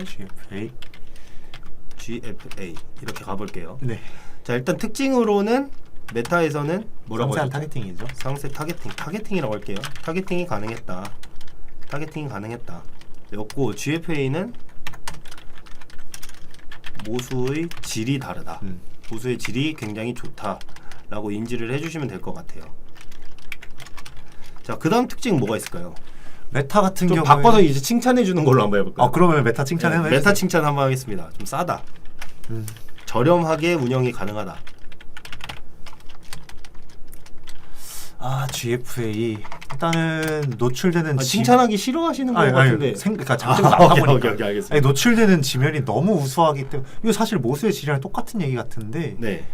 GFA 이렇게 가볼게요. 네. 자 일단 특징으로는 메타에서는 뭐라고 상세한 하셨죠? 타겟팅이죠. 상세 타겟팅이라고 할게요. 타겟팅이 가능했다. 였고 GFA는 모수의 질이 다르다. 모수의 질이 굉장히 좋다라고 인지를 해주시면 될 것 같아요. 자 그다음 특징 뭐가 있을까요? 메타 같은 좀 경우에 바꿔서 이제 칭찬해 주는 걸로 한번 해볼까요? 그러면 메타 칭찬 네, 메타 칭찬 한번 하겠습니다. 좀 싸다. 저렴하게 운영이 가능하다. GFA 일단은 노출되는 칭찬하기 싫어하시는 것 같은데. 그러니까 장점이 많다 보니까. 오케이, 알겠습니다. 아니, 노출되는 지면이 너무 우수하기 때문에 이거 사실 모수의 질이랑 똑같은 얘기 같은데 네.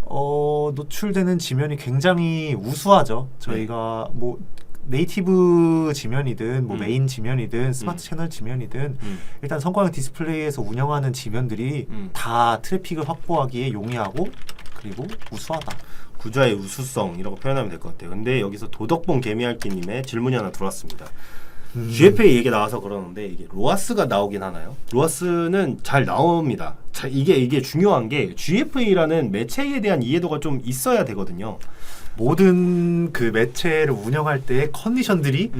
노출되는 지면이 굉장히 우수하죠. 저희가 뭐 네이티브 지면이든 뭐 메인 지면이든 스마트 채널 지면이든 일단 성광 디스플레이에서 운영하는 지면들이 다 트래픽을 확보하기에 용이하고 그리고 우수하다. 구좌의 우수성이라고 표현하면 될 것 같아요. 근데 여기서 도덕봉 개미핥기님의 질문이 하나 들어왔습니다. GFA 얘기 나와서 그러는데 이게 로아스가 나오긴 하나요? 로아스는 잘 나옵니다. 이게 중요한 게 GFA라는 매체에 대한 이해도가 좀 있어야 되거든요. 모든 그 매체를 운영할 때의 컨디션들이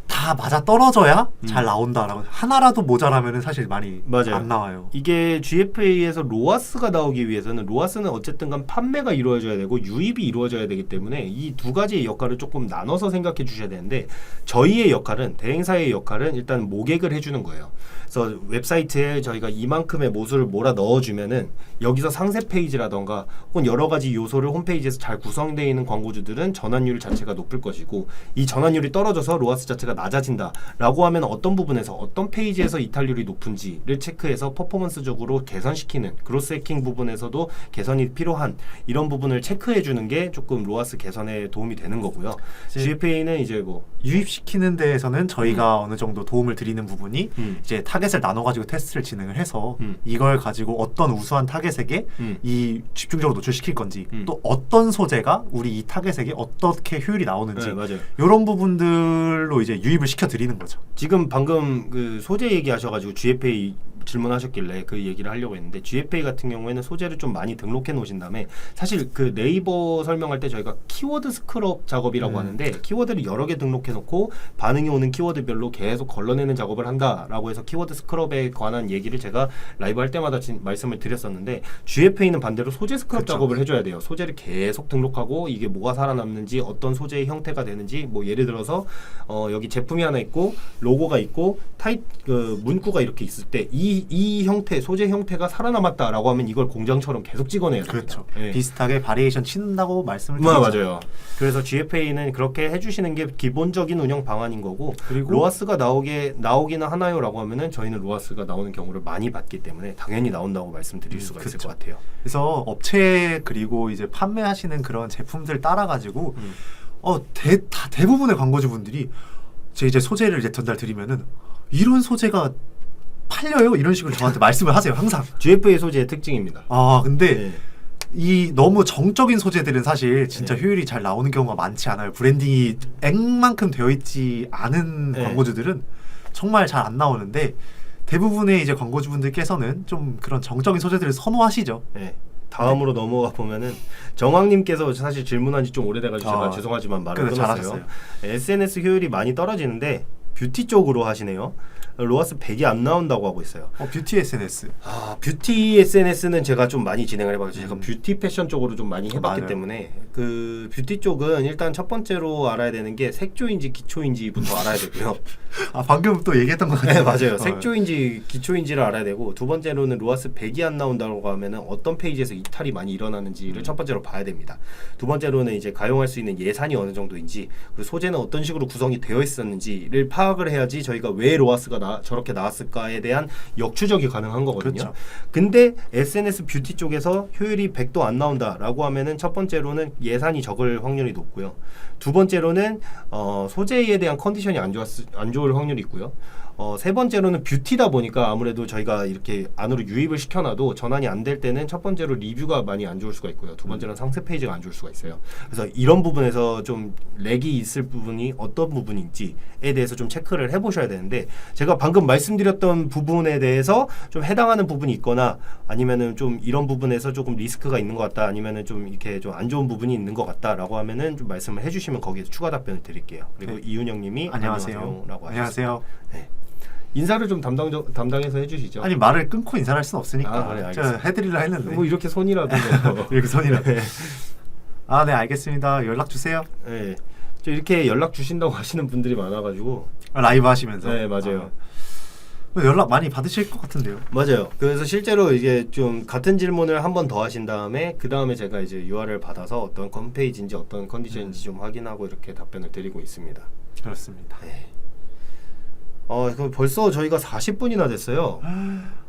다 맞아 떨어져야 잘 나온다라고. 하나라도 모자라면은 사실 많이 맞아요. 안 나와요. 이게 GFA에서 로아스가 나오기 위해서는 로아스는 어쨌든 간 판매가 이루어져야 되고 유입이 이루어져야 되기 때문에 이 두 가지의 역할을 조금 나눠서 생각해 주셔야 되는데 저희의 역할은 대행사의 역할은 일단 모객을 해주는 거예요. 그래서 웹사이트에 저희가 이만큼의 모수를 몰아 넣어주면은 여기서 상세 페이지라던가 혹은 여러 가지 요소를 홈페이지에서 잘 구성되어 있는 광고주들은 전환율 자체가 높을 것이고 이 전환율이 떨어져서 로아스 자체가 낮아진다라고 하면 어떤 부분에서 어떤 페이지에서 이탈률이 높은지를 체크해서 퍼포먼스적으로 개선시키는 그로스 해킹 부분에서도 개선이 필요한 이런 부분을 체크해 주는 게 조금 로아스 개선에 도움이 되는 거고요. GFA는 이제 뭐 유입시키는 데에서는 저희가 어느 정도 도움을 드리는 부분이 이제 타겟을 나눠가지고 테스트를 진행을 해서 이걸 가지고 어떤 우수한 타겟에게 이 집중적으로 노출시킬 건지 또 어떤 소재가 우리 이 타겟에게 어떻게 효율이 나오는지 네, 맞아요. 이런 부분들로 이제 유입을 시켜 드리는 거죠. 지금 방금 그 소재 얘기하셔가지고 GFA 질문하셨길래 그 얘기를 하려고 했는데 GFA 같은 경우에는 소재를 좀 많이 등록해 놓으신 다음에 사실 그 네이버 설명할 때 저희가 키워드 스크럽 작업이라고 하는데 키워드를 여러 개 등록해 놓고 반응이 오는 키워드별로 계속 걸러내는 작업을 한다라고 해서 키워드 스크럽에 관한 얘기를 제가 라이브 할 때마다 말씀을 드렸었는데 GFA는 반대로 소재 스크럽 그쵸. 작업을 해줘야 돼요. 소재를 계속 등록하고 이게 뭐가 살아남는지 어떤 소재의 형태가 되는지 뭐 예를 들어서 여기 제품이 하나 있고 로고가 있고 그 문구가 이렇게 있을 때 이 형태 소재 형태가 살아남았다라고 하면 이걸 공장처럼 계속 찍어내야 됩니다. 그렇죠. 예. 비슷하게 바리에이션 친다고 말씀을 드리죠. 맞아요. 그래서 GFA는 그렇게 해주시는 게 기본적인 운영 방안인 거고 그리고 로아스가 나오기는 하나요라고 하면은 저희는 로아스가 나오는 경우를 많이 봤기 때문에 당연히 나온다고 말씀드릴 수가 있을 그쵸. 것 같아요. 그래서 업체 그리고 이제 판매하시는 그런 제품들 따라가지고 대부분의 광고주분들이 이제 소재를 이제 전달 드리면은 이런 소재가 팔려요? 이런 식으로 저한테 말씀을 하세요. 항상. GFA 소재의 특징입니다. 근데 네. 이 너무 정적인 소재들은 사실 진짜 네. 효율이 잘 나오는 경우가 많지 않아요. 브랜딩이 액만큼 되어 있지 않은 네. 광고주들은 정말 잘 안 나오는데 대부분의 이제 광고주분들께서는 좀 그런 정적인 소재들을 선호하시죠. 네. 다음으로 넘어가 보면은 정황님께서 사실 질문한 지 좀 오래돼가지고 제가 죄송하지만 말을 그래도 끊었어요. 잘하셨어요. SNS 효율이 많이 떨어지는데 뷰티 쪽으로 하시네요. 로아스 100이 안 나온다고 하고 있어요. 뷰티 SNS. 뷰티 SNS는 제가 좀 많이 진행을 해봤어요. 제가 뷰티 패션 쪽으로 좀 많이 해봤기 맞아요. 때문에 그 뷰티 쪽은 일단 첫 번째로 알아야 되는 게 색조인지 기초인지부터 알아야 되고요. 방금 또 얘기했던 것 같아요. 네, 맞아요. 색조인지 기초인지를 알아야 되고 두 번째로는 로아스 100이 안 나온다고 하면은 어떤 페이지에서 이탈이 많이 일어나는지를 첫 번째로 봐야 됩니다. 두 번째로는 이제 가용할 수 있는 예산이 어느 정도인지 그리고 소재는 어떤 식으로 구성이 되어 있었는지를 파악을 해야지 저희가 왜 로아스가 저렇게 나왔을까에 대한 역추적이 가능한 거거든요. 그렇죠. 근데 SNS 뷰티 쪽에서 효율이 100도 안 나온다라고 하면은 첫 번째로는 예산이 적을 확률이 높고요. 두 번째로는 소재에 대한 컨디션이 안 좋을 확률이 있고요. 세 번째로는 뷰티다 보니까 아무래도 저희가 이렇게 안으로 유입을 시켜놔도 전환이 안 될 때는 첫 번째로 리뷰가 많이 안 좋을 수가 있고요. 두 번째로는 상세 페이지가 안 좋을 수가 있어요. 그래서 이런 부분에서 좀 렉이 있을 부분이 어떤 부분인지에 대해서 좀 체크를 해보셔야 되는데 제가 방금 말씀드렸던 부분에 대해서 좀 해당하는 부분이 있거나 아니면은 좀 이런 부분에서 조금 리스크가 있는 것 같다 아니면은 좀 이렇게 좀 안 좋은 부분이 있는 것 같다라고 하면은 좀 말씀을 해주시면 거기에서 추가 답변을 드릴게요. 그리고 이윤영님이 안녕하세요라고 안녕하세요. 네. 인사를 좀 담당해서 해주시죠. 아니 말을 끊고 인사를 할 수는 없으니까. 그래, 제가 알겠습니다. 해드리려 했는데. 뭐 이렇게 손이라도 이렇게 손이라도. 네, 알겠습니다. 연락 주세요. 네. 저 이렇게 연락 주신다고 하시는 분들이 많아가지고 라이브 하시면서. 네, 맞아요. 연락 많이 받으실 것 같은데요. 맞아요. 그래서 실제로 이게 좀 같은 질문을 한 번 더 하신 다음에 그 다음에 제가 이제 URL 받아서 어떤 홈페이지인지 어떤 컨디션인지 좀 확인하고 이렇게 답변을 드리고 있습니다. 그렇습니다. 네. 그럼 벌써 저희가 40분이나 됐어요.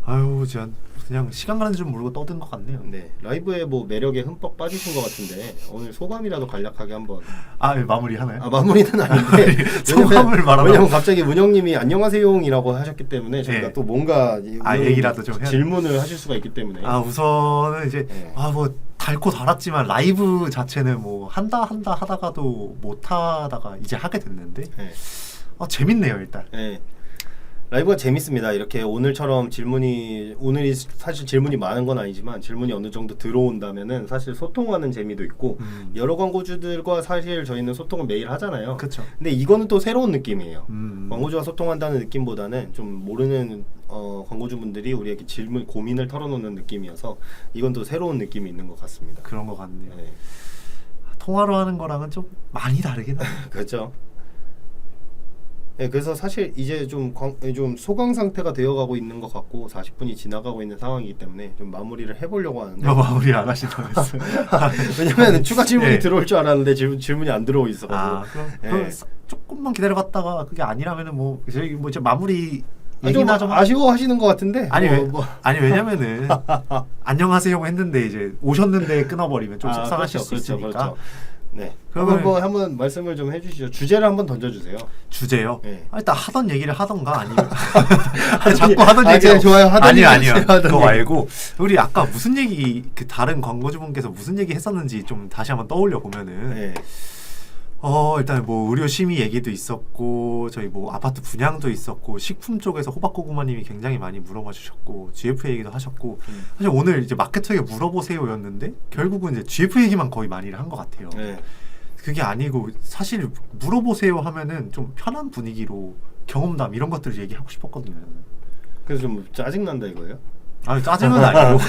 아유, 진짜 그냥 시간 가는 줄 모르고 떠든 것 같네요. 네, 라이브에 뭐 매력에 흠뻑 빠지신 것 같은데 오늘 소감이라도 간략하게 한번. 네, 마무리 하나요? 마무리는 아닌데 소감을 말하면 왜냐면 갑자기 문영님이 안녕하세요이라고 하셨기 때문에 저희가 네. 또 뭔가 얘기라도 좀 해야 질문을 하실 수가 있기 때문에. 우선은 이제 네. 뭐 닳고 닳았지만 라이브 자체는 뭐 한다 하다가도 못 하다가 이제 하게 됐는데 네. 재밌네요 일단. 네. 라이브가 재밌습니다. 이렇게 오늘처럼 오늘이 사실 질문이 많은 건 아니지만 질문이 어느 정도 들어온다면은 사실 소통하는 재미도 있고 여러 광고주들과 사실 저희는 소통을 매일 하잖아요. 그렇죠. 근데 이거는 또 새로운 느낌이에요. 광고주와 소통한다는 느낌보다는 좀 모르는 광고주분들이 우리에게 고민을 털어놓는 느낌이어서 이건 또 새로운 느낌이 있는 것 같습니다. 그런 것 같네요. 네. 통화로 하는 거랑은 좀 많이 다르긴 해요. 그렇죠. 네, 그래서 사실 이제 좀 소강 상태가 되어가고 있는 것 같고 40분이 지나가고 있는 상황이기 때문에 좀 마무리를 해보려고 하는데 마무리 안 하신다면서. 왜냐면 추가 질문이 네. 들어올 줄 알았는데 질문이 안 들어오고 있어가지고. 그럼 조금만 기다려봤다가 그게 아니라면은 뭐 저희 뭐 이제 마무리 좀 얘기나 좀 아쉬워하시는 것 같은데. 아니 왜냐면은 안녕하세요 했는데 이제 오셨는데 끊어버리면 좀 속상하실 수 있으니까. 그렇죠. 네. 그러면 한번 말씀을 좀 해주시죠. 주제를 한번 던져주세요. 주제요? 네. 일단 하던 얘기를 하던가 아니면 자꾸 하던 얘기. 그냥 좋아요. 하던 아니요. 얘기 하던 그거 얘기. 말고 우리 아까 무슨 얘기 그 다른 광고주분께서 무슨 얘기 했었는지 좀 다시 한번 떠올려 보면은. 네. 일단 뭐 의료 심의 얘기도 있었고 저희 뭐 아파트 분양도 있었고 식품 쪽에서 호박고구마님이 굉장히 많이 물어봐 주셨고 GF 얘기도 하셨고 사실 오늘 이제 마케터에게 물어보세요였는데 결국은 이제 GF 얘기만 거의 많이 한 것 같아요. 네. 그게 아니고 사실 물어보세요 하면은 좀 편한 분위기로 경험담 이런 것들을 얘기하고 싶었거든요. 그래서 좀 짜증 난다 이거예요? 짜증은 아니고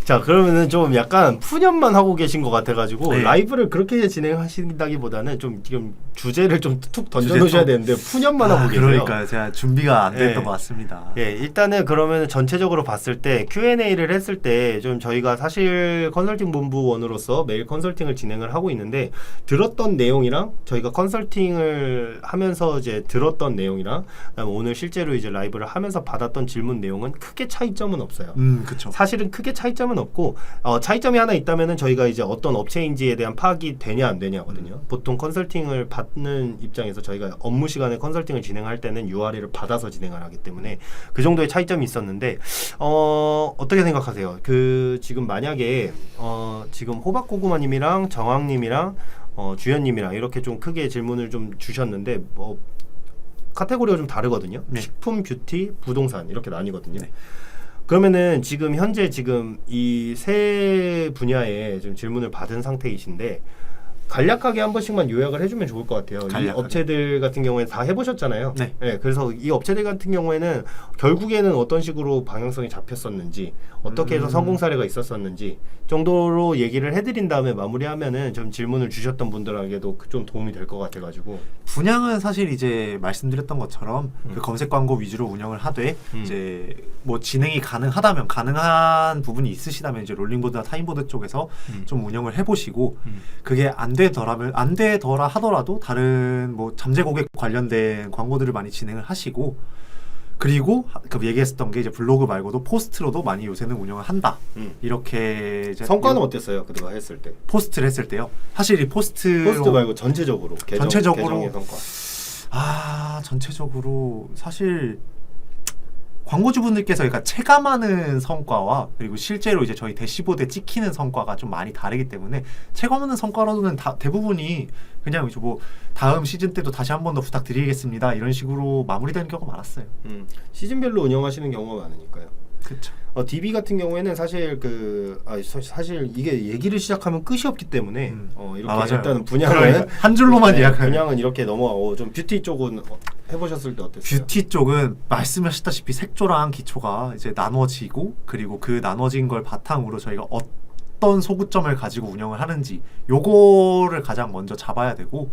자, 그러면은 좀 약간 푸념만 하고 계신 것 같아가지고 네. 라이브를 그렇게 진행하신다기보다는 좀 지금 주제를 좀 툭 던져놓으셔야 되는데 푸념만 하고 계세요. 그러니까요. 제가 준비가 안 됐던 네. 것 같습니다. 예, 일단은 그러면 전체적으로 봤을 때 Q&A를 했을 때 좀 저희가 사실 컨설팅 본부원으로서 매일 컨설팅을 진행을 하고 있는데 들었던 내용이랑 저희가 컨설팅을 하면서 이제 들었던 내용이랑 그다음에 오늘 실제로 이제 라이브를 하면서 받았던 질문 내용은 크게 차이점은 없어요. 그렇죠. 사실은 크게 차이점은 없고 차이점이 하나 있다면은 저희가 이제 어떤 업체인지에 대한 파악이 되냐 안 되냐거든요. 보통 컨설팅을 받는 입장에서 저희가 업무 시간에 컨설팅을 진행할 때는 URL을 받아서 진행을 하기 때문에 그 정도의 차이점이 있었는데 어떻게 생각하세요? 지금 만약에 지금 호박고구마님이랑 정황님이랑 주연님이랑 이렇게 좀 크게 질문을 좀 주셨는데 카테고리가 좀 다르거든요. 네. 식품, 뷰티, 부동산 이렇게 나뉘거든요. 네. 그러면은 지금 현재 이 세 분야에 좀 질문을 받은 상태이신데 간략하게 한 번씩만 요약을 해주면 좋을 것 같아요. 이 업체들 같은 경우에는 다 해보셨잖아요. 네. 네, 그래서 이 업체들 같은 경우에는 결국에는 어떤 식으로 방향성이 잡혔었는지 어떻게 해서 성공 사례가 있었었는지 정도로 얘기를 해드린 다음에 마무리하면은 좀 질문을 주셨던 분들에게도 좀 도움이 될 것 같아가지고. 분양은 사실 이제 말씀드렸던 것처럼 그 검색 광고 위주로 운영을 하되 이제 뭐 진행이 가능하다면 가능한 부분이 있으시다면 이제 롤링보드나 타임보드 쪽에서 좀 운영을 해보시고 그게 안 되더라 하더라도 다른 뭐 잠재 고객 관련된 광고들을 많이 진행을 하시고 그리고 그 얘기했었던 게 이제 블로그 말고도 포스트로도 많이 요새는 운영을 한다. 이렇게 이제 성과는 어땠어요? 그동안 했을 때? 포스트를 했을 때요. 사실 이 포스트 말고 전체적으로 계정의 성과. 전체적으로 사실 광고주분들께서 그러니까 체감하는 성과와 그리고 실제로 이제 저희 대시보드에 찍히는 성과가 좀 많이 다르기 때문에 체감하는 성과로는 대부분이 그냥 이제 뭐 다음 시즌 때도 다시 한 번 더 부탁드리겠습니다 이런 식으로 마무리되는 경우가 많았어요. 시즌별로 운영하시는 경우가 많으니까요. 그렇죠. DB 같은 경우에는 사실 사실 이게 얘기를 시작하면 끝이 없기 때문에 이렇게 일단은 분양은 한 줄로만 예약하는 분양은 이렇게 넘어가고 좀 뷰티 쪽은 해보셨을 때 어땠어요? 뷰티 쪽은 말씀하셨다시피 색조랑 기초가 이제 나눠지고 그리고 그 나눠진 걸 바탕으로 저희가 어떤 소구점을 가지고 운영을 하는지 요거를 가장 먼저 잡아야 되고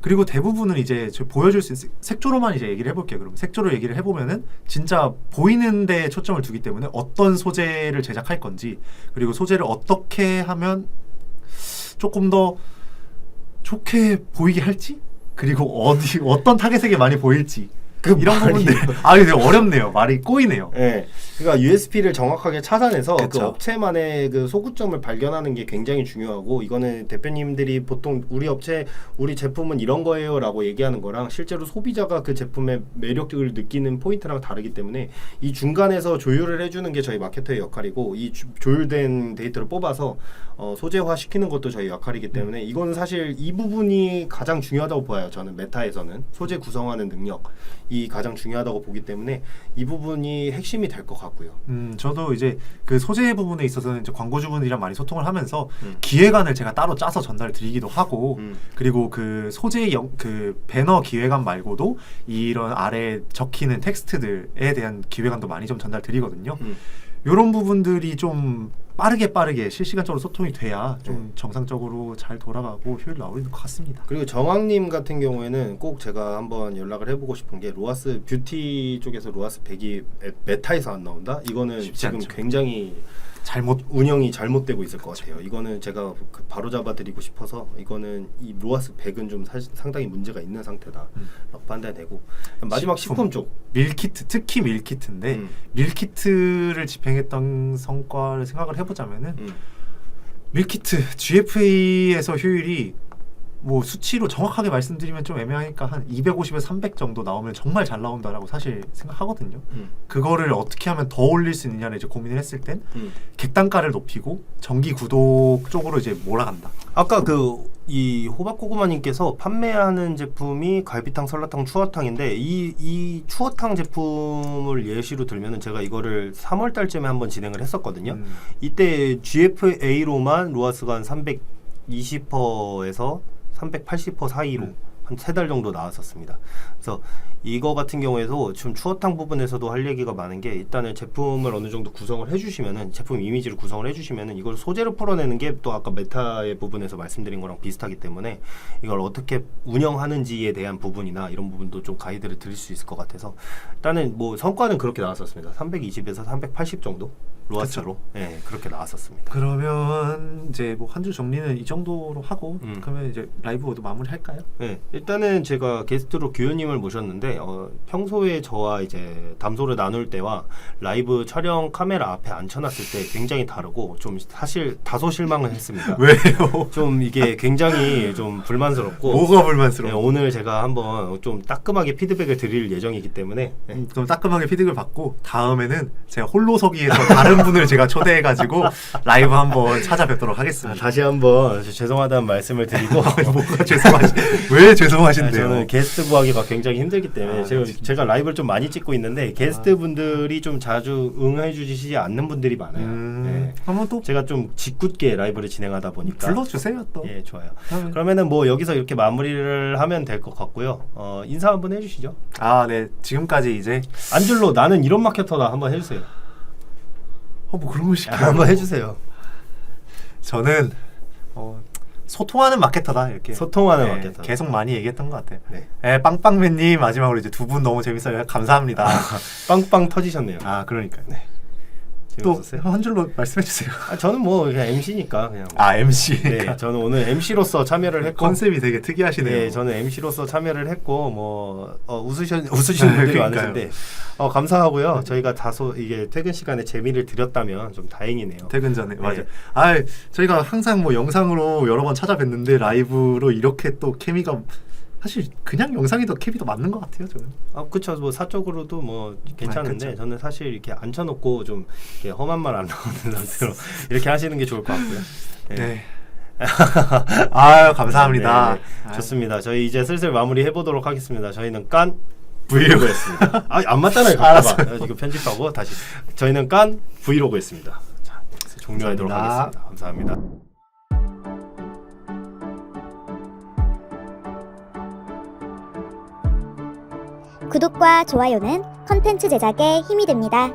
그리고 대부분은 이제 보여줄 수 있는 색조로만 이제 얘기를 해볼게요. 그럼 색조로 얘기를 해보면은 진짜 보이는데 초점을 두기 때문에 어떤 소재를 제작할 건지 그리고 소재를 어떻게 하면 조금 더 좋게 보이게 할지 그리고 어떤 타겟에게 많이 보일지 그 이런 말이- 부분들 아 이게 어렵네요. 말이 꼬이네요. 네. 그러니까 USP를 정확하게 찾아내서 그 그쵸. 업체만의 그 소구점을 발견하는 게 굉장히 중요하고 이거는 대표님들이 보통 우리 업체 우리 제품은 이런 거예요라고 얘기하는 거랑 실제로 소비자가 그 제품의 매력을 느끼는 포인트랑 다르기 때문에 이 중간에서 조율을 해주는 게 저희 마케터의 역할이고 이 조율된 데이터를 뽑아서 소재화 시키는 것도 저희 역할이기 때문에 이거는 사실 이 부분이 가장 중요하다고 봐요. 저는 메타에서는 소재 구성하는 능력이 가장 중요하다고 보기 때문에 이 부분이 핵심이 될 것 같고요. 저도 이제 그 소재 부분에 있어서는 이제 광고주분들이랑 많이 소통을 하면서 기획안을 제가 따로 짜서 전달을 드리기도 하고 그리고 그 소재 그 배너 기획안 말고도 이런 아래 적히는 텍스트들에 대한 기획안도 많이 좀 전달 드리거든요. 이런 부분들이 좀 빠르게 실시간적으로 소통이 돼야 좀 정상적으로 잘 돌아가고 효율 나오는 것 같습니다. 그리고 정황님 같은 경우에는 꼭 제가 한번 연락을 해보고 싶은 게 로아스 뷰티 쪽에서 로아스 100이 메타에서 안 나온다? 이거는 쉽지 지금 않죠. 굉장히 잘못 운영이 잘못되고 있을 것 같아요. 이거는 제가 바로 잡아드리고 싶어서 이거는 이 로아스 100은 좀 상당히 문제가 있는 상태다 라고 판단되고 마지막 식품 쪽 밀키트 특히 밀키트인데 밀키트를 집행했던 성과를 생각을 해보자면은 밀키트 GFA에서 효율이 뭐 수치로 정확하게 말씀드리면 좀 애매하니까 한 250에서 300 정도 나오면 정말 잘 나온다라고 사실 생각하거든요. 그거를 어떻게 하면 더 올릴 수 있느냐를 이제 고민을 했을 땐 객단가를 높이고 정기 구독 쪽으로 이제 몰아간다. 아까 그 이 호박고구마님께서 판매하는 제품이 갈비탕, 설라탕, 추어탕인데 이 추어탕 제품을 예시로 들면은 제가 이거를 3월 달쯤에 한번 진행을 했었거든요. 이때 GFA로만 로아스가 한 320%에서 380% 사이로 한 3달 정도 나왔었습니다. 그래서 이거 같은 경우에도 좀 추어탕 부분에서도 할 얘기가 많은 게 일단은 제품을 어느 정도 구성을 해주시면은 제품 이미지를 구성을 해주시면은 이걸 소재로 풀어내는 게 또 아까 메타의 부분에서 말씀드린 거랑 비슷하기 때문에 이걸 어떻게 운영하는지에 대한 부분이나 이런 부분도 좀 가이드를 드릴 수 있을 것 같아서 일단은 뭐 성과는 그렇게 나왔었습니다. 320에서 380 정도 로아스로 예, 그렇게 나왔었습니다. 그러면 이제 뭐 한 주 정리는 이 정도로 하고 그러면 이제 라이브 모두 마무리할까요? 네, 일단은 제가 게스트로 규현님을 모셨는데 평소에 저와 이제 담소를 나눌 때와 라이브 촬영 카메라 앞에 앉혀놨을 때 굉장히 다르고 좀 사실 다소 실망을 했습니다. 왜요? 좀 이게 굉장히 좀 불만스럽고 뭐가 네, 불만스러워? 오늘 제가 한번 좀 따끔하게 피드백을 드릴 예정이기 때문에 네. 그럼 따끔하게 피드백을 받고 다음에는 제가 홀로서기에서 다른 분을 제가 초대해가지고 라이브 한번 찾아뵙도록 하겠습니다. 다시 한번 죄송하다는 말씀을 드리고 뭐가 왜 죄송하신데요? 저는 게스트 구하기가 굉장히 힘들기 때문에 진짜. 제가 라이브를 좀 많이 찍고 있는데 게스트 분들이 좀 자주 응해 주시지 않는 분들이 많아요. 네. 한번 또 제가 좀 짓궂게 라이브를 진행하다 보니까 불러주세요 또. 예, 좋아요. 그러면은 뭐 여기서 이렇게 마무리를 하면 될 것 같고요. 인사 한번 해주시죠. 아, 네. 지금까지 이제 안줄로 나는 이런 마케터다 한번 해주세요. 뭐 그런 걸 시켜요. 한번 해주세요. 저는 소통하는 마케터다 이렇게 소통하는 네, 마케터. 계속 많이 얘기했던 것 같아요. 네. 네, 빵빵맨님 마지막으로 이제 두 분 너무 재밌어요. 감사합니다. 빵빵 터지셨네요. 아, 그러니까요. 네. 또 재밌었어요? 한 줄로 말씀해 주세요. 저는 뭐 그냥 MC니까 그냥. 아, MC. 네, 저는 오늘 MC로서 참여를 했고 컨셉이 되게 특이하시네요. 네, 저는 MC로서 참여를 했고 뭐 웃으시는 분들이 그러니까요. 많으신데 감사하고요. 저희가 다소 이게 퇴근 시간에 재미를 드렸다면 좀 다행이네요. 퇴근 전에 네. 맞아요. 아, 저희가 항상 뭐 영상으로 여러 번 찾아뵀는데 라이브로 이렇게 또 케미가 사실 그냥 영상이 더 케미도 맞는 것 같아요. 저는. 그쵸. 뭐 사적으로도 뭐 괜찮은데 그쵸. 저는 사실 이렇게 앉혀놓고 좀 이렇게 험한 말 안 나오는 상태로 이렇게 하시는 게 좋을 것 같고요. 네. 네. 아유, 감사합니다. 네, 네. 좋습니다. 저희 이제 슬슬 마무리 해보도록 하겠습니다. 저희는 깐 브이로그였습니다. 안 맞잖아요. 알았어요. 이거 편집하고 다시 저희는 깐 브이로그였습니다. 자, 종료하도록 감사합니다. 하겠습니다. 감사합니다. 구독과 좋아요는 컨텐츠 제작에 힘이 됩니다.